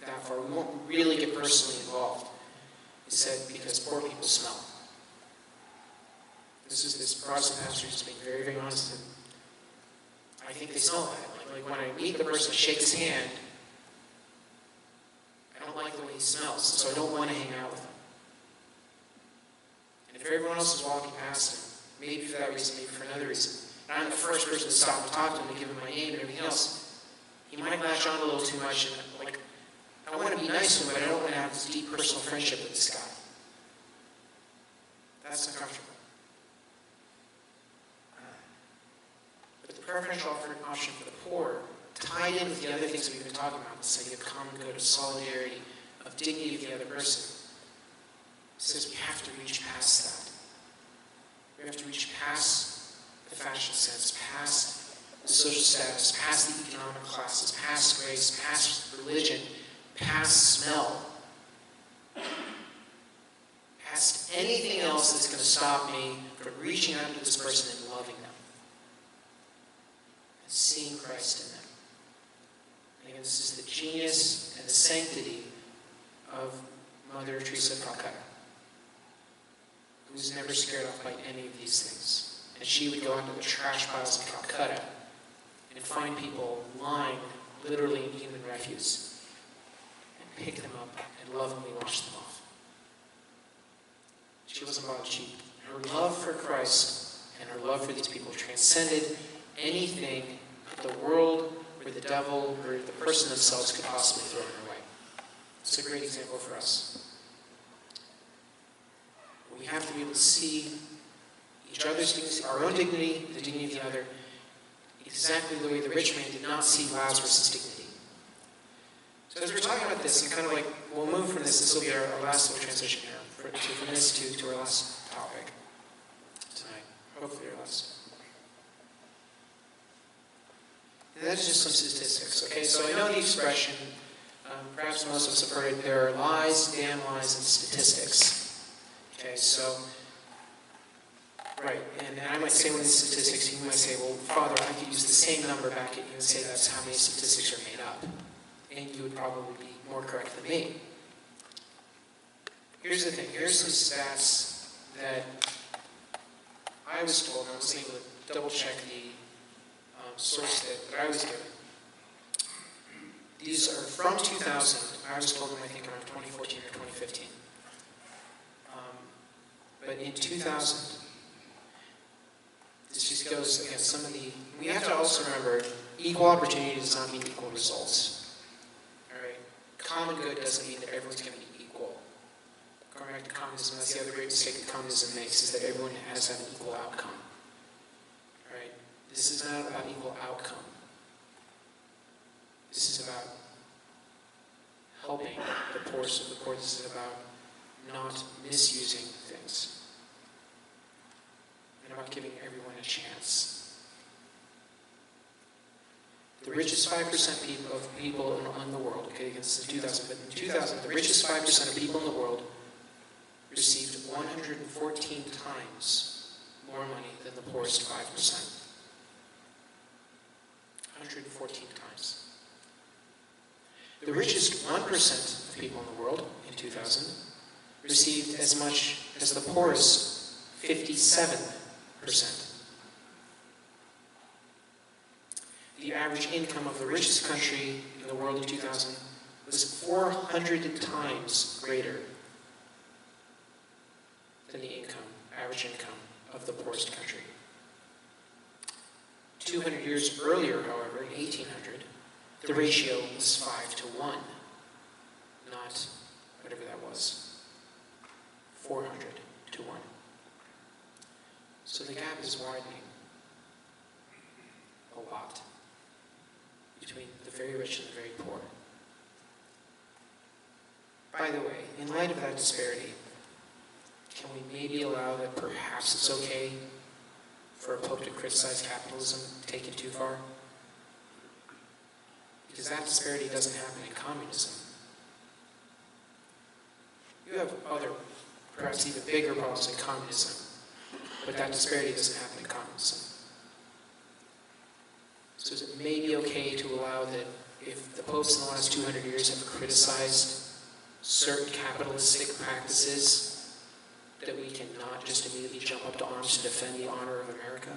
that far. We won't really get personally involved. He said, because poor people smell. This Protestant pastor just being very, very honest. And I think they smell that. Like when I meet the person, shake his hand, I don't like the way he smells, so I don't want to hang out with him. And if everyone else is walking past him, maybe for that reason, maybe for another reason, and I'm the first person to stop and talk to him and give him my name and everything else, he might latch on a little too much, and I want to be nice to him, but I don't want to have this deep personal friendship with this guy. That's uncomfortable. But the preferential option for the poor, tied in with the other things we've been talking about, this idea of common good, of solidarity, of dignity of the other person, says we have to reach past that. We have to reach past the fashion sense, past the social status, past the economic classes, past race, past religion, past smell, past anything else that's going to stop me from reaching out to this person and loving them and seeing Christ in them. And again, this is the genius and the sanctity of Mother Teresa of Calcutta, who was never scared off by any of these things. And she would go into the trash piles of Calcutta and find people lying literally in human refuse and pick them up and lovingly wash them off. She wasn't bought cheap. Her love for Christ and her love for these people transcended anything that the world or the devil or the person themselves could possibly throw in her way. It's a great example for us. We have to be able to see each other's dignity, our own dignity, the dignity of the other, exactly the way the rich man did not see Lazarus' dignity. So as we're talking about this, and kind of we'll move from this will be our last little transition here, from this to our last topic tonight. Hopefully our last. And that's just some statistics, okay? So I know the expression, perhaps most of us have heard it, there are lies, damn lies, and statistics. Okay, so, right, and I might say one of these statistics, you might say, well, Father, I could use the same number back at you and say that's how many statistics are made up. And you would probably be more correct than me. Here's the thing, here's some stats that I was told, and I was able to double check the source that I was given. These are from 2000, I was told them I think around 2014 or 2015. But in 2000, this just goes against some of the... We have to also remember, equal opportunity does not mean equal results. All right? Common good doesn't mean that everyone's going to be equal. Going back to communism, that's the other great mistake that communism makes, is that everyone has to have an equal outcome. All right? This is not about equal outcome. course of the course, this is about not misusing things and about giving everyone a chance. The richest 5% of people in the world, okay, this is 2000, but in 2000, the richest 5% of people in the world received 114 times more money than the poorest 5%. 114 times. The richest 1% of people in the world in 2000 received as much as the poorest 57%. The average income of the richest country in the world in 2000 was 400 times greater than the average income of the poorest country. 200 years earlier, however, in 1800, the ratio was 5 to 1, not whatever that was, 400 to 1. So the gap is widening a lot between the very rich and the very poor. By the way, in light of that disparity, can we maybe allow that perhaps it's okay for a pope to criticize capitalism, take it too far? Because that disparity doesn't happen in communism. You have other, perhaps even bigger problems in communism, but that disparity doesn't happen in communism. So is it maybe okay to allow that if the popes in the last 200 years have criticized certain capitalistic practices, that we cannot just immediately jump up to arms to defend the honor of America?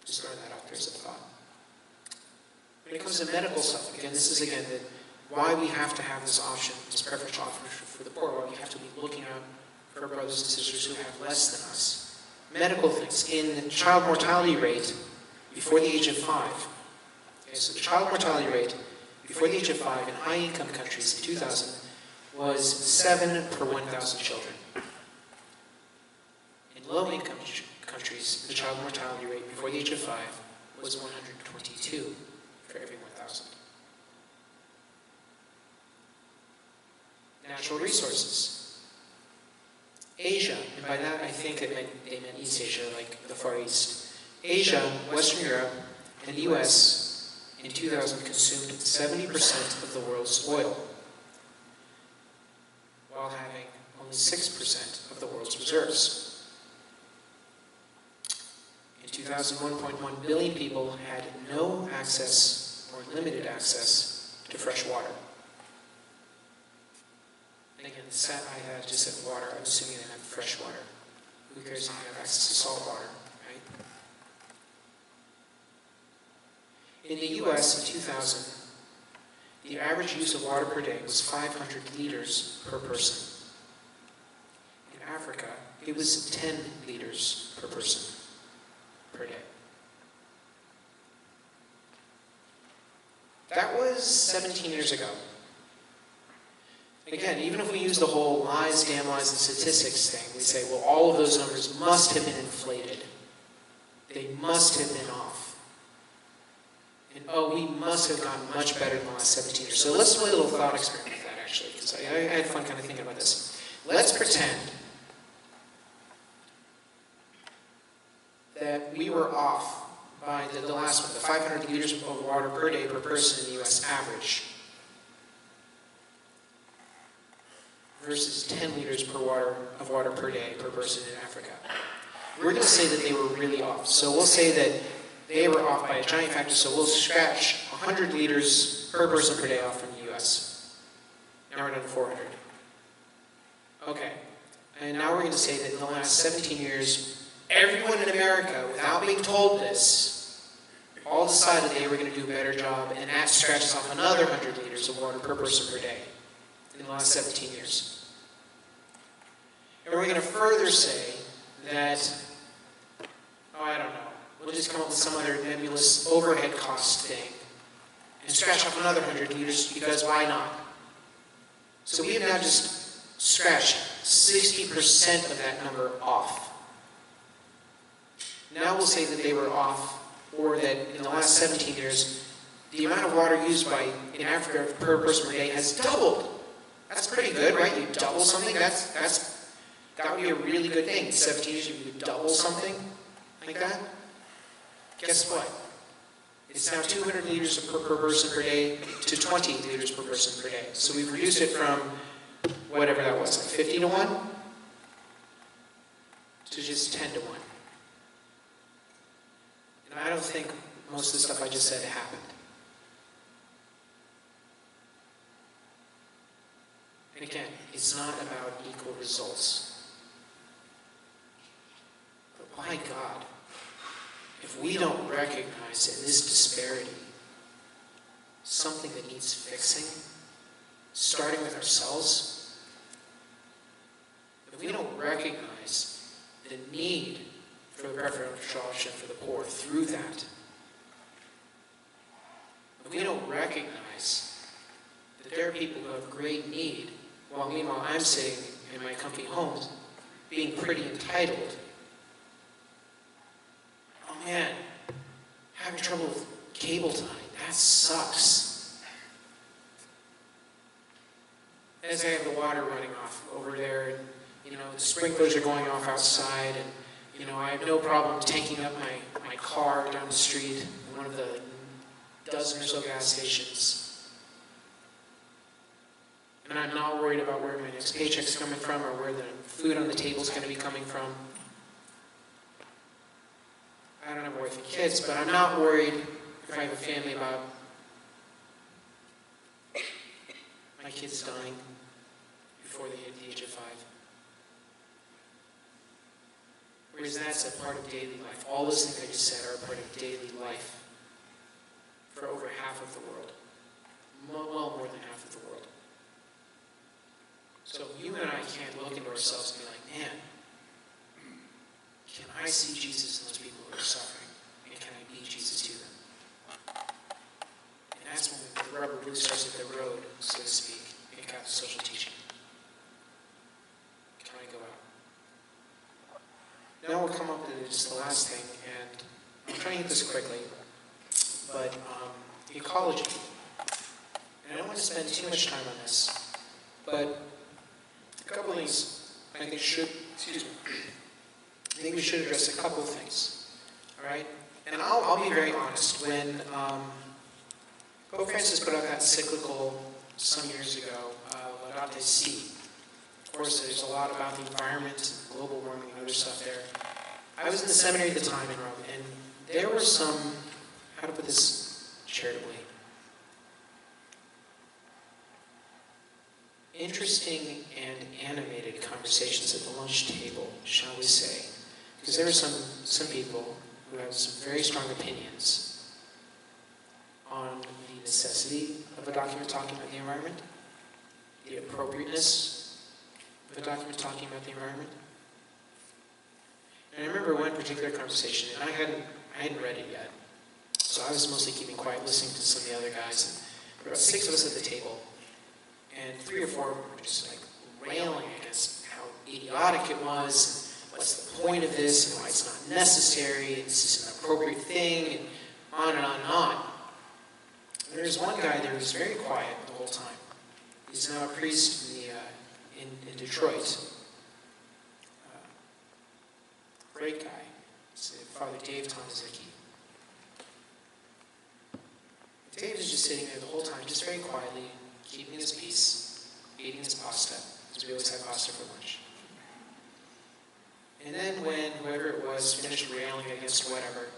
Just throw that out there as a thought. When it comes to medical stuff, again, this is why we have to have this option, this preferential offer for the poor, why we have to be looking out for our brothers and sisters who have less than us. Medical things. In the child mortality rate before the age of 5. Okay, so the child mortality rate before the age of 5 in high-income countries in 2000 was 7 per 1,000 children. In low-income countries, the child mortality rate before the age of 5 was 122 for every 1,000. Natural resources. Asia, and by that I think they meant East Asia, like the Far East. Asia, Western Europe, and the US in 2000 consumed 70% of the world's oil, while having only 6% of the world's reserves. In 2000, 1.1 billion people had no access or limited access to fresh water. And again, I had just said water. I'm assuming they meant fresh water. Who cares if you have access to salt water, right? In the US in 2000, the average use of water per day was 500 liters per person. In Africa, it was 10 liters per person per day. That was 17 years ago. Again, even if we use the whole lies, damn lies, and statistics thing, we say, well, all of those numbers must have been inflated. They must have been off. And oh, we must have gotten much better in the last 17 years. So let's do a little thought experiment with that, actually, because I had fun kind of thinking about this. Let's pretend that we were off by the last one, the 500 liters of water per day per person in the US average, versus 10 liters of water per day per person in Africa. We're going to say that they were really off. So we'll say that they were off by a giant factor, so we'll scratch 100 liters per person per day off from the US. Now we're down to 400. Okay. And now we're going to say that in the last 17 years, everyone in America, without being told this, all decided they were going to do a better job, and that scratches off another 100 liters of water per person per day in the last 17 years. And we're going to further say that, I don't know, we'll just come up with some other nebulous overhead cost thing and scratch off another 100 liters, because why not? So we have now just scratched 60% of that number off. Now we'll say that they were off, or that in the last 17 years, the amount of water used in Africa per person per day has doubled. That's pretty good, right? You double something, that would be a really good thing. In 17 years, if you could double something like that. Guess what? It's now 200 liters per person per day to 20 liters per person per day. So we've reduced it from whatever that was, like 50 to 1 to just 10 to 1. And I don't think most of the stuff I just said happened. And again, it's not about equal results. But by God, if we don't recognize in this disparity something that needs fixing, starting with ourselves, if we don't recognize the need for the preferential option for the poor through that, if we don't recognize that there are people who have great need, while meanwhile I'm sitting in my comfy home being pretty entitled, oh man, having trouble with cable tonight, that sucks. As I have the water running off over there, and the sprinklers are going off outside, and I have no problem tanking up my car down the street at one of the dozen or so gas stations. And I'm not worried about where my next paycheck's coming from or where the food on the table is going to be coming from. I don't have a wife and kids, but I'm not worried if I have a family about my kids dying before they hit the age of 5. Whereas that's a part of daily life. All those things I just said are a part of daily life for over half of the world. Well, more than half of the world. So you and I can't look into ourselves and be like, man, can I see Jesus in those people who are suffering? And can I be Jesus to them? And that's when the rubber really starts at the road, so to speak, in Catholic social teaching. Can I go out? Now we'll come up to just the last thing, and I'm trying to hit this quickly, but ecology. And I don't want to spend too much time on this, but a couple of things I think we should address a couple of things. All right? And I'll be very honest. When Pope Francis put out that encyclical some years ago, Laudate Si, of course there's a lot about the environment, global warming, and other stuff there. I was in the seminary at the time in Rome, and there were some, how to put this charitably, interesting and animated conversations at the lunch table, shall we say. Because there were some people who had some very strong opinions on the necessity of a document talking about the environment, the appropriateness of a document talking about the environment. And I remember one particular conversation, and I hadn't read it yet, so I was mostly keeping quiet, listening to some of the other guys. And there were about 6 of us at the table, and 3 or 4 were just like railing against how idiotic it was. What's the point of this, and why it's not necessary, it's just an appropriate thing, and on and on and on. And there's one guy there who's very quiet the whole time. He's now a priest in Detroit. Great guy. It's Father Dave Tomaszicki. Dave is just sitting there the whole time, just very quietly, keeping his peace, eating his pasta, because we always have pasta for lunch. And then when whoever it was finished railing against whatever,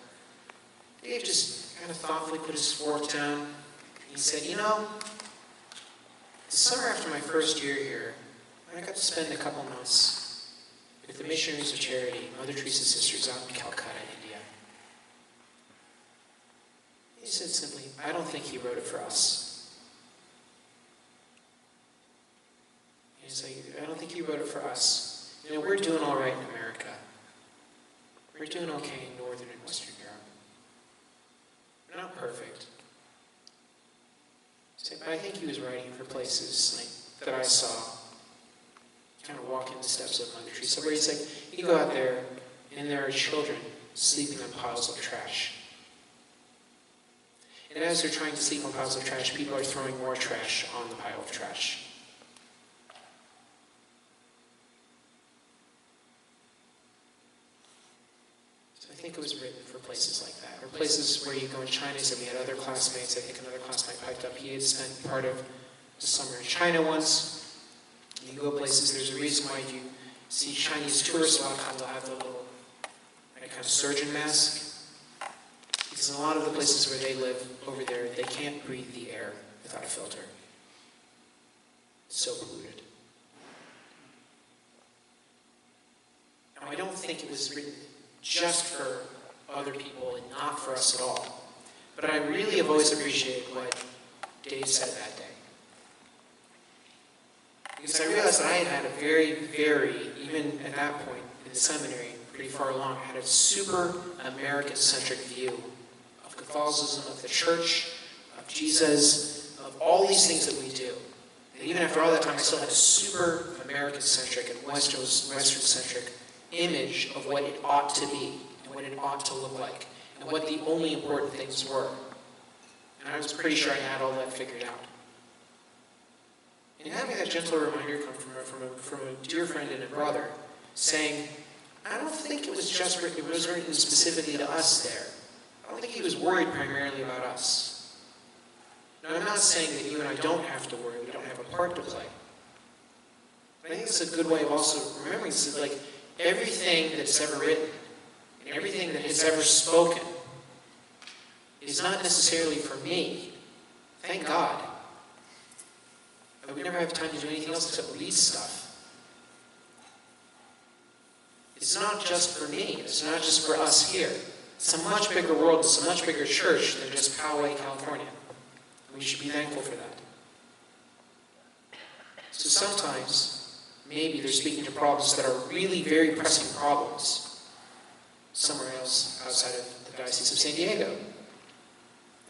Dave just kind of thoughtfully put his fork down. He said, the summer after my first year here, I got to spend a couple months with the Missionaries of Charity, Mother Teresa's sisters out in Calcutta, India. He said simply, I don't think he wrote it for us. He's like, I don't think he wrote it for us. We're doing all right in America. We're doing okay in Northern and Western Europe. We're not perfect. But I think he was writing for places that I saw, kind of walking the steps of Mother Teresa, where he's like, you go out there, and there are children sleeping on piles of trash. And as they're trying to sleep on piles of trash, people are throwing more trash on the pile of trash. So I think it was written for places like that, or places where you go in China. So we had other classmates. I think another classmate piped up. He had spent part of the summer in China once. You go places, there's a reason why you see Chinese tourists a lot of times they'll have the little kind of surgeon mask. Because in a lot of the places where they live over there, they can't breathe the air without a filter. It's so polluted. Now, I don't think it was written just for other people and not for us at all. But I really have always appreciated what Dave said that day. Because I realized that I had a very, even at that point in the seminary, pretty far along, I had a super American-centric view of Catholicism, of the church, of Jesus, of all these things that we do. And even after all that time, I still had a super American-centric and Western-centric image of what it ought to be, and what it ought to look like, and what the only important things were. And I was pretty sure I had all that figured out. And having that gentle reminder come from a dear friend and a brother, saying, I don't think it was just written, it was written specifically to us there. I don't think he was worried primarily about us. Now, I'm not saying that you and I don't have to worry, we don't have a part to play. But I think it's a good way of also remembering this, like, everything that's ever written, and everything that has ever spoken, is not necessarily for me. Thank God. I would never have time to do anything else except read stuff. It's not just for me. It's not just for us here. It's a much bigger world. It's a much bigger church than just Poway, California. We should be thankful for that. So sometimes, maybe they're speaking to problems that are really very pressing problems somewhere else outside of the Diocese of San Diego.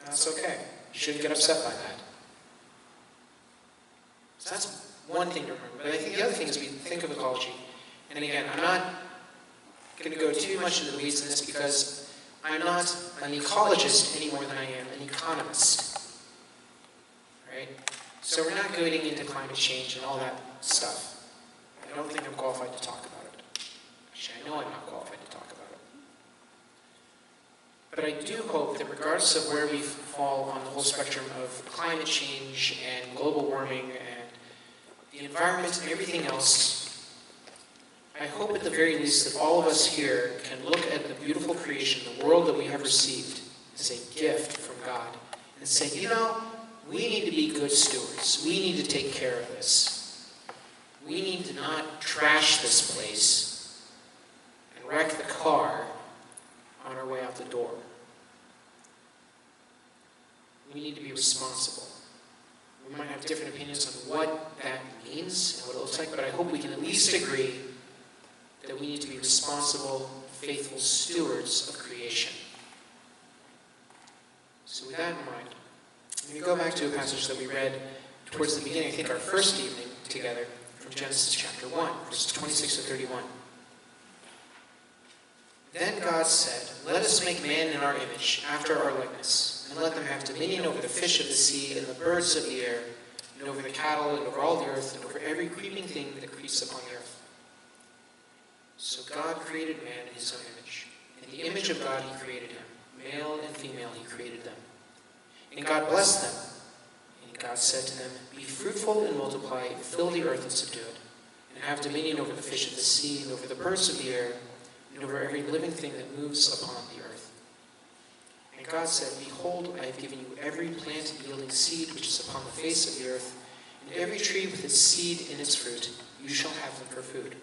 That's okay. You shouldn't get upset by that. So that's one thing to remember. But I think the other thing is we think of ecology. And again, I'm not going to go too much into the weeds in this because I'm not an ecologist any more than I am an economist. Right? So we're not getting into climate change and all that stuff. I don't think I'm qualified to talk about it. Actually, I know I'm not qualified to talk about it. But I do hope that regardless of where we fall on the whole spectrum of climate change and global warming and the environment and everything else, I hope at the very least that all of us here can look at the beautiful creation, the world that we have received as a gift from God, and say, you know, we need to be good stewards. We need to take care of this. We need to not trash this place and wreck the car on our way out the door. We need to be responsible. We might have different opinions on what that means and what it looks like, but I hope we can at least agree that we need to be responsible, faithful stewards of creation. So with that in mind, let me go back to a passage that we read towards the beginning, I think our first evening together, from Genesis chapter 1, verses 26 to 31. Then God said, let us make man in our image, after our likeness, and let them have dominion over the fish of the sea, and the birds of the air, and over the cattle, and over all the earth, and over every creeping thing that creeps upon the earth. So God created man in his own image. In the image of God he created him. Male and female he created them. And God blessed them. And God said to them, be fruitful and multiply, fill the earth and subdue it, and have dominion over the fish of the sea, and over the birds of the air, and over every living thing that moves upon the earth. And God said, behold, I have given you every plant yielding seed which is upon the face of the earth, and every tree with its seed in its fruit, you shall have them for food.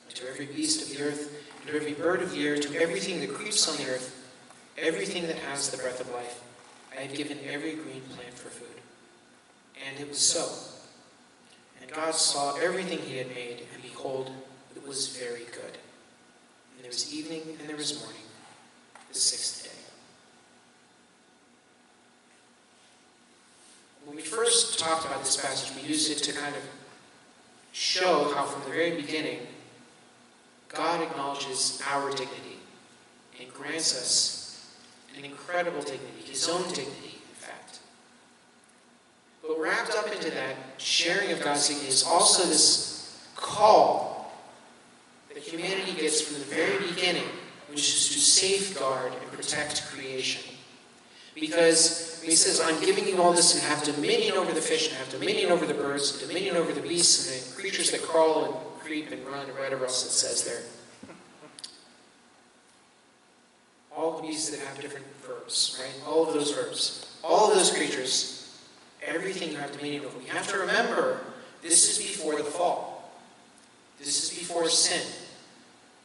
And to every beast of the earth, and to every bird of the air, to everything that creeps on the earth, everything that has the breath of life, I have given every green plant for food. And it was so. And God saw everything he had made, and behold, it was very good. And there was evening and there was morning, the sixth day. When we first talked about this passage, we used it to kind of show how from the very beginning, God acknowledges our dignity and grants us an incredible dignity, his own dignity, in fact. But wrapped up into that sharing of God's dignity is also this call that humanity gets from the very beginning, which is to safeguard and protect creation. Because when he says, I'm giving you all this and have dominion over the fish, and have dominion over the birds, and dominion over the beasts, and the creatures that crawl and creep and run, and whatever else it says there. All the beasts that have different verbs, right? All of those verbs. All of those creatures. Everything you have dominion over. You have to remember, this is before the fall. This is before sin.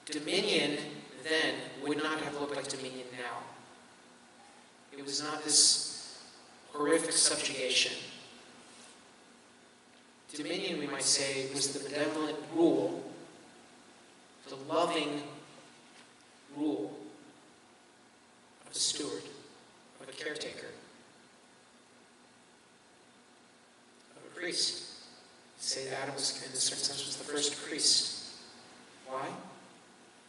Dominion then would not have looked like dominion now. It was not this horrific subjugation. Dominion, we might say, was the benevolent rule, the loving rule of a steward, of a caretaker, of a priest. You say that Adam was, in a certain sense, was the first priest. Why?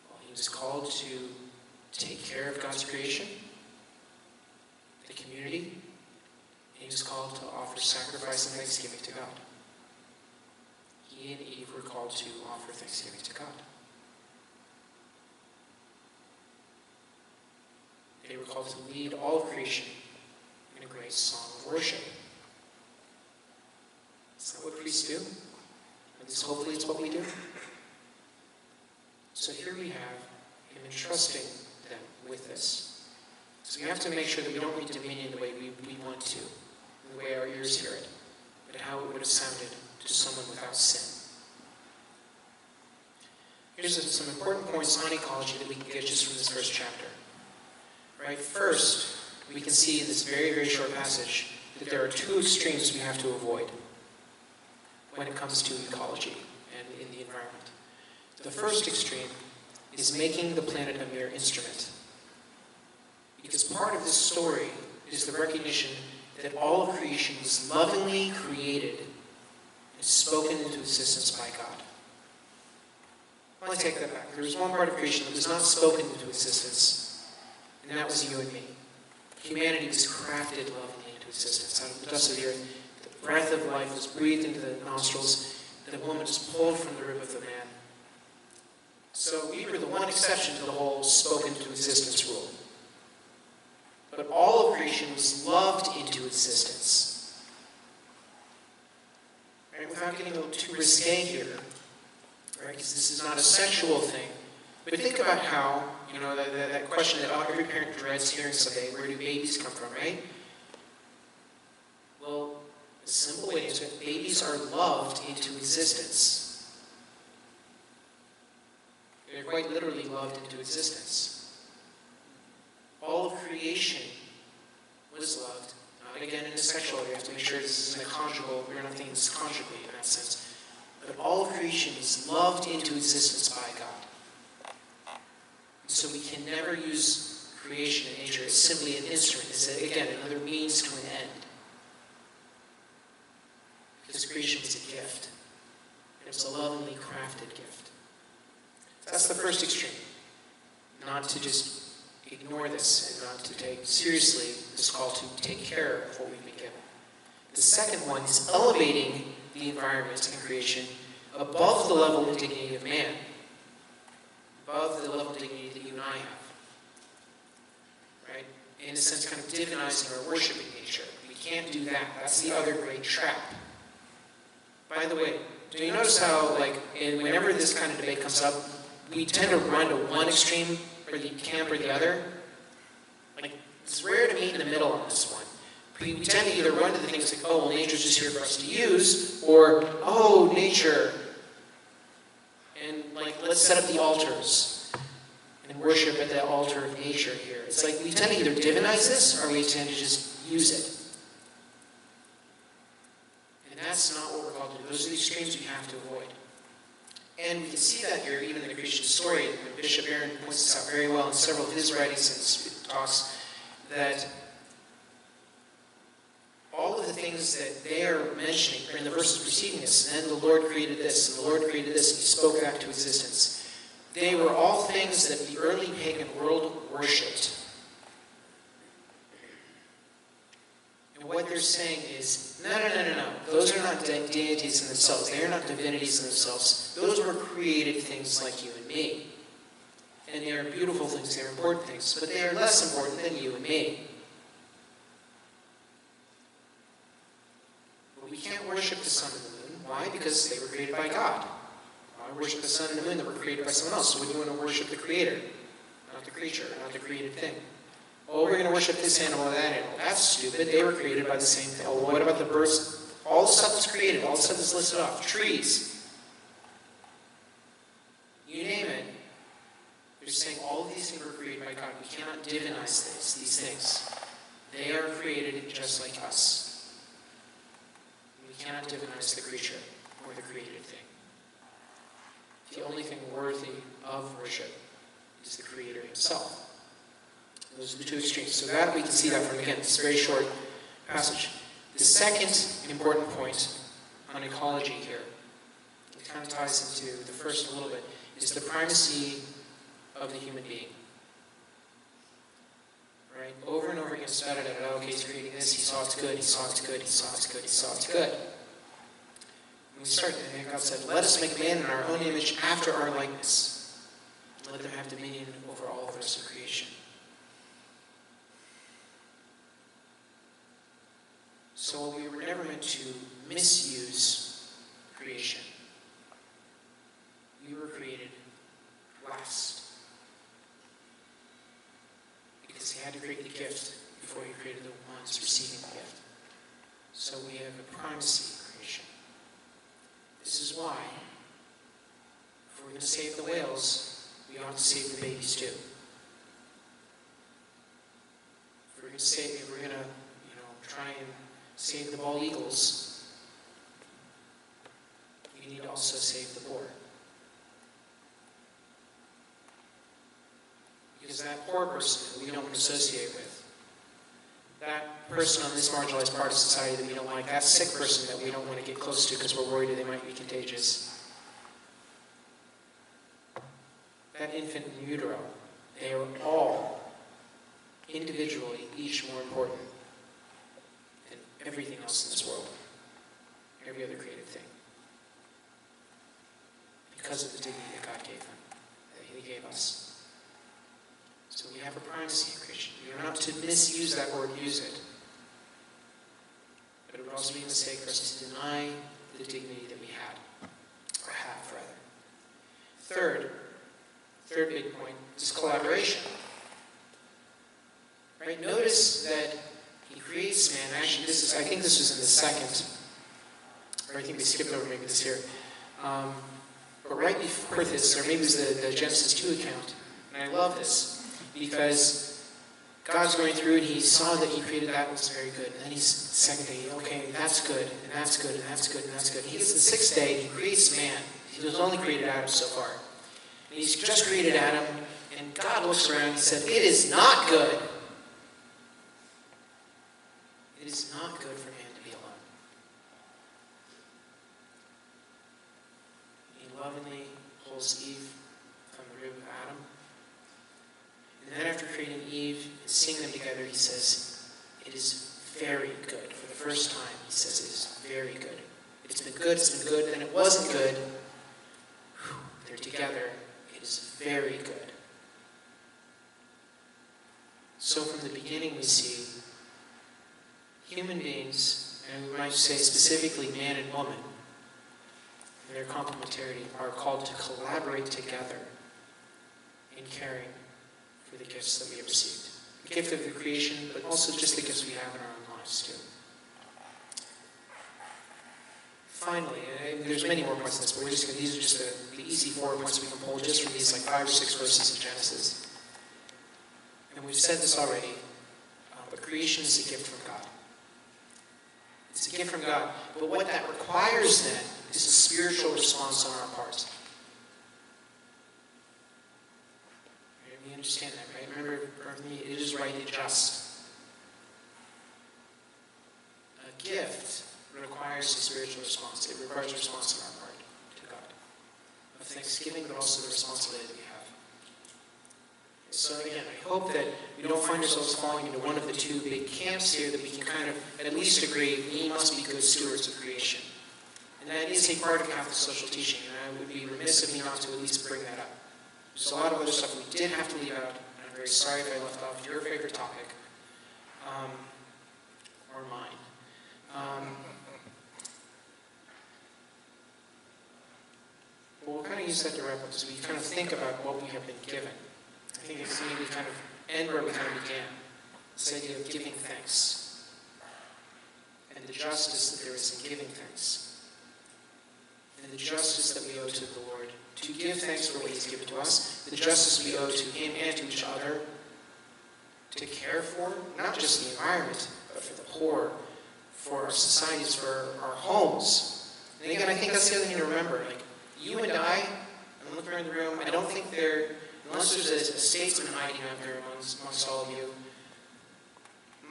Well, he was called to take care of God's creation, the community, and he was called to offer sacrifice and thanksgiving to God. He and Eve were called to offer thanksgiving to God. They were called to lead all of creation in a great song of worship. Is that what priests do? At least hopefully it's what we do. So here we have him entrusting them with this. So we have to make sure that we don't read dominion the way we want to, the way our ears hear it, but how it would have sounded to someone without sin. Here's some important points on ecology that we can get just from this first chapter. Right? First, we can see in this very, very short passage that there are two extremes we have to avoid when it comes to ecology and in the environment. The first extreme is making the planet a mere instrument. Because part of this story is the recognition that all of creation was lovingly created and spoken into existence by God. I want to take that back. There was one part of creation that was not spoken into existence, and that was you and me. Humanity was crafted lovingly into existence. Out of the dust of the earth, the breath of life was breathed into the nostrils, and the woman was pulled from the rib of the man. So we were the one exception to the whole spoken into existence rule. But all of creation was loved into existence. Right? Without getting a little too risque here, right? Because this is not a sexual thing. But think about how, that question that every parent dreads hearing someday, where do babies come from, right? Well, the simple way to answer it, babies are loved into existence. They're quite literally loved into existence. All of creation was loved. Not again in a sexual way. We have to make sure this isn't a conjugal. We're not thinking this conjugally in that sense. But all of creation is loved into existence by God. So we can never use creation and nature as simply an instrument. It's, again, another means to an end. Because creation was a gift. It was a lovingly crafted gift. That's the first extreme. Not to just ignore this and not to take seriously this call to take care of what we've been given. The second one is elevating the environment and creation above the level of dignity of man. Above the level of dignity that you and I have. Right? In a sense, kind of divinizing or worshiping nature. We can't do that. That's the other great trap. By the way, do you notice how, whenever this kind of debate comes up, we tend to run to one extreme or the camp or the other? It's rare to meet in the middle on this one. We tend to either run to the things like, oh, well, nature's just here for us to use, or, oh, nature. And, let's set up the altars and worship at the altar of nature here. It's like we tend to either divinize this, or we tend to just use it. And that's not what we're called to do. Those are the extremes we have to avoid. And we can see that here, even in the Christian story. Bishop Aaron points this out very well in several of his writings and talks, that all of the things that they are mentioning are in the verses preceding this. And then the Lord created this, and the Lord created this, and he spoke that to existence. They were all things that the early pagan world worshipped. they're saying is, no. Those are not deities in themselves. They are not divinities in themselves. Those were created things like you and me. And they are beautiful things, they are important things, but they are less important than you and me. But we can't worship the sun and the moon. Why? Because they were created by God. Why worship the sun and the moon that were created by someone else? So we want to worship the Creator, not the creature, not the created thing. Oh, we're going to worship this animal or that animal. That's stupid. They were created by the same thing. Oh, well, what about the birds? All the stuff that's created, all the stuff that's listed off. Trees. You name it. They're saying all of these things were created by God. We cannot divinize these things. They are created just like us. We cannot divinize the creature or the created thing. The only thing worthy of worship is the Creator himself. Those are the two extremes. So that we can see that from, again, this very short passage. The second important point on ecology here, it kind of ties into the first a little bit, is the primacy of the human being. Right? Over and over again, spouted at it. Okay, he's creating this. He saw it's good. He saw it's good. He saw it's good. He saw it's good. And we start, and God said, "Let us make man in our own image, after our likeness. Let them have dominion over all the rest of creation." So we were never meant to misuse creation. We were created last. Because he had to create the gift before he created the ones receiving the gift. So we have a primacy in creation. This is why, if we're going to save the whales, we ought to save the babies too. If we're going to try and save the bald eagles, we need to also save the poor. Because that poor person that we don't want to associate with, that person on this marginalized part of society that we don't like, that sick person that we don't want to get close to because we're worried that they might be contagious, that infant in utero, they are all individually each more important than everything else in this world, every other created thing, because of the dignity that God gave them, that he gave us. So we have a primacy in creation. We are not to misuse that word, use it. But it would also be a mistake for us to deny the dignity that we had, or have, rather. Third big point is collaboration. Right? Notice that he creates man. Actually, I think this was in the second, or I think we skipped over maybe this here. But right before this, or maybe it was the Genesis 2 account, and I love this, because God's going through and he saw that he created that was very good. And then he's second day, okay, that's good, and that's good, and that's good, and that's good. And he gets the sixth day, he creates man. He was only created Adam so far. And he's just created Adam, and God looks around and said, "It is not good. It is not good for man to be alone." He lovingly pulls Eve from the rib of Adam. And then after creating Eve and seeing them together, he says, "It is very good." For the first time, he says, "It is very good." It's been good, then it wasn't good. Whew, they're together. It is very good. So from the beginning we see human beings, and we might say specifically man and woman, in their complementarity, are called to collaborate together in caring for the gifts that we have received. The gift of the creation, but also just the gifts we have in our own lives too. Finally, and there's many more points in this, but these are just the easy 4 points we can pull just from these 5 or 6 verses of Genesis. And we've said this already, but creation is a gift from God. It's a gift from God. But what that requires then is a spiritual response on our part. We understand that, right? Remember, for me, it is right and just. A gift requires a spiritual response. It requires a response on our part to God. Of thanksgiving, but also the responsibility that we have. So again, I hope that we don't find ourselves falling into one of the two big camps here, that we can kind of at least agree we must be good stewards of creation. And that is a part of Catholic social teaching, and I would be remiss of me not to at least bring that up. There's a lot of other stuff we did have to leave out, and I'm very sorry if I left off your favorite topic, or mine. But we'll kind of use that to wrap up as we kind of think about what we have been given. I think it's maybe kind of end where we kind of began. This idea of giving thanks. And the justice that there is in giving thanks. And the justice that we owe to the Lord. To give thanks for what He's given to us. The justice we owe to Him and to each other. To care for, not just the environment, but for the poor, for our societies, for our homes. And again, I think that's the other thing to remember. Like, you and I, I'm looking around the room, I don't think unless there's a statesman hiding out there amongst all of you,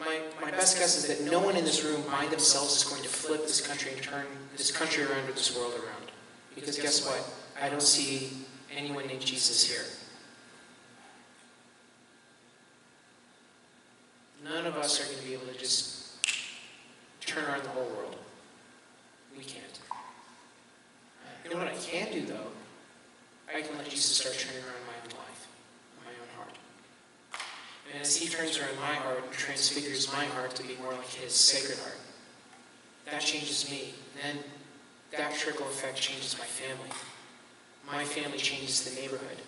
my best guess is that no one in this room by themselves is going to flip this country and turn this country around or this world around. Because guess what? I don't see anyone named Jesus here. None of us are going to be able to just turn around the whole world. We can't. You know what I can do, though? I can let Jesus start turning around my own life, my own heart. And as He turns around my heart and transfigures my heart to be more like His sacred heart, that changes me. And then that trickle effect changes my family. My family changes the neighborhood.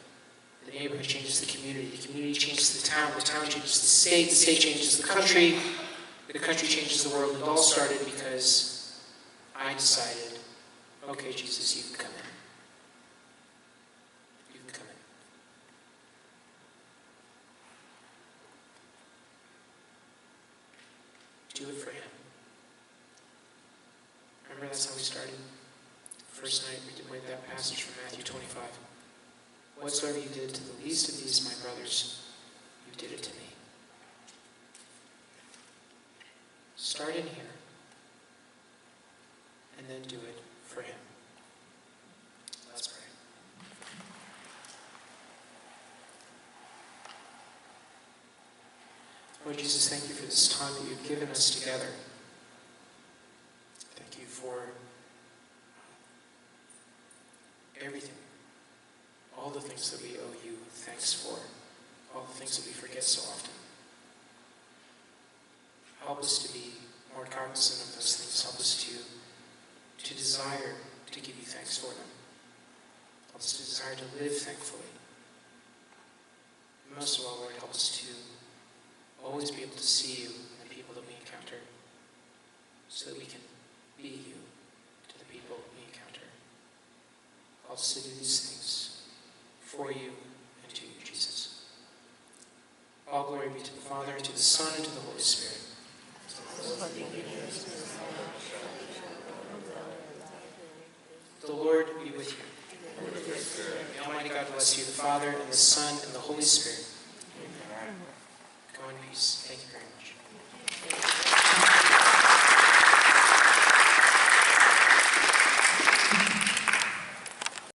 The neighborhood changes the community changes the town changes the state changes the country changes the world. It all started because I decided, okay, Jesus, you can come in. You can come in. Do it for Him. Remember, that's how we started. First night we read that passage from Matthew 25. Whatsoever you did to the least of these, my brothers, you did it to me. Start in here, and then do it for Him. Let's pray. Lord Jesus, thank you for this time that you've given us together. Thank you for everything. All the things that we owe you thanks for. All the things that we forget so often. Help us to be more cognizant of those things. Help us to desire to give you thanks for them. Help us to desire to live thankfully. And most of all, Lord, help us to always be able to see you in the people that we encounter, so that we can be you to the people we encounter. Help us to do these things for you and to you, Jesus. All glory be to the Father, and to the Son, and to the Holy Spirit. The Lord be with you. May Almighty God bless you, the Father, and the Son, and the Holy Spirit. Go in peace. Thank you very much.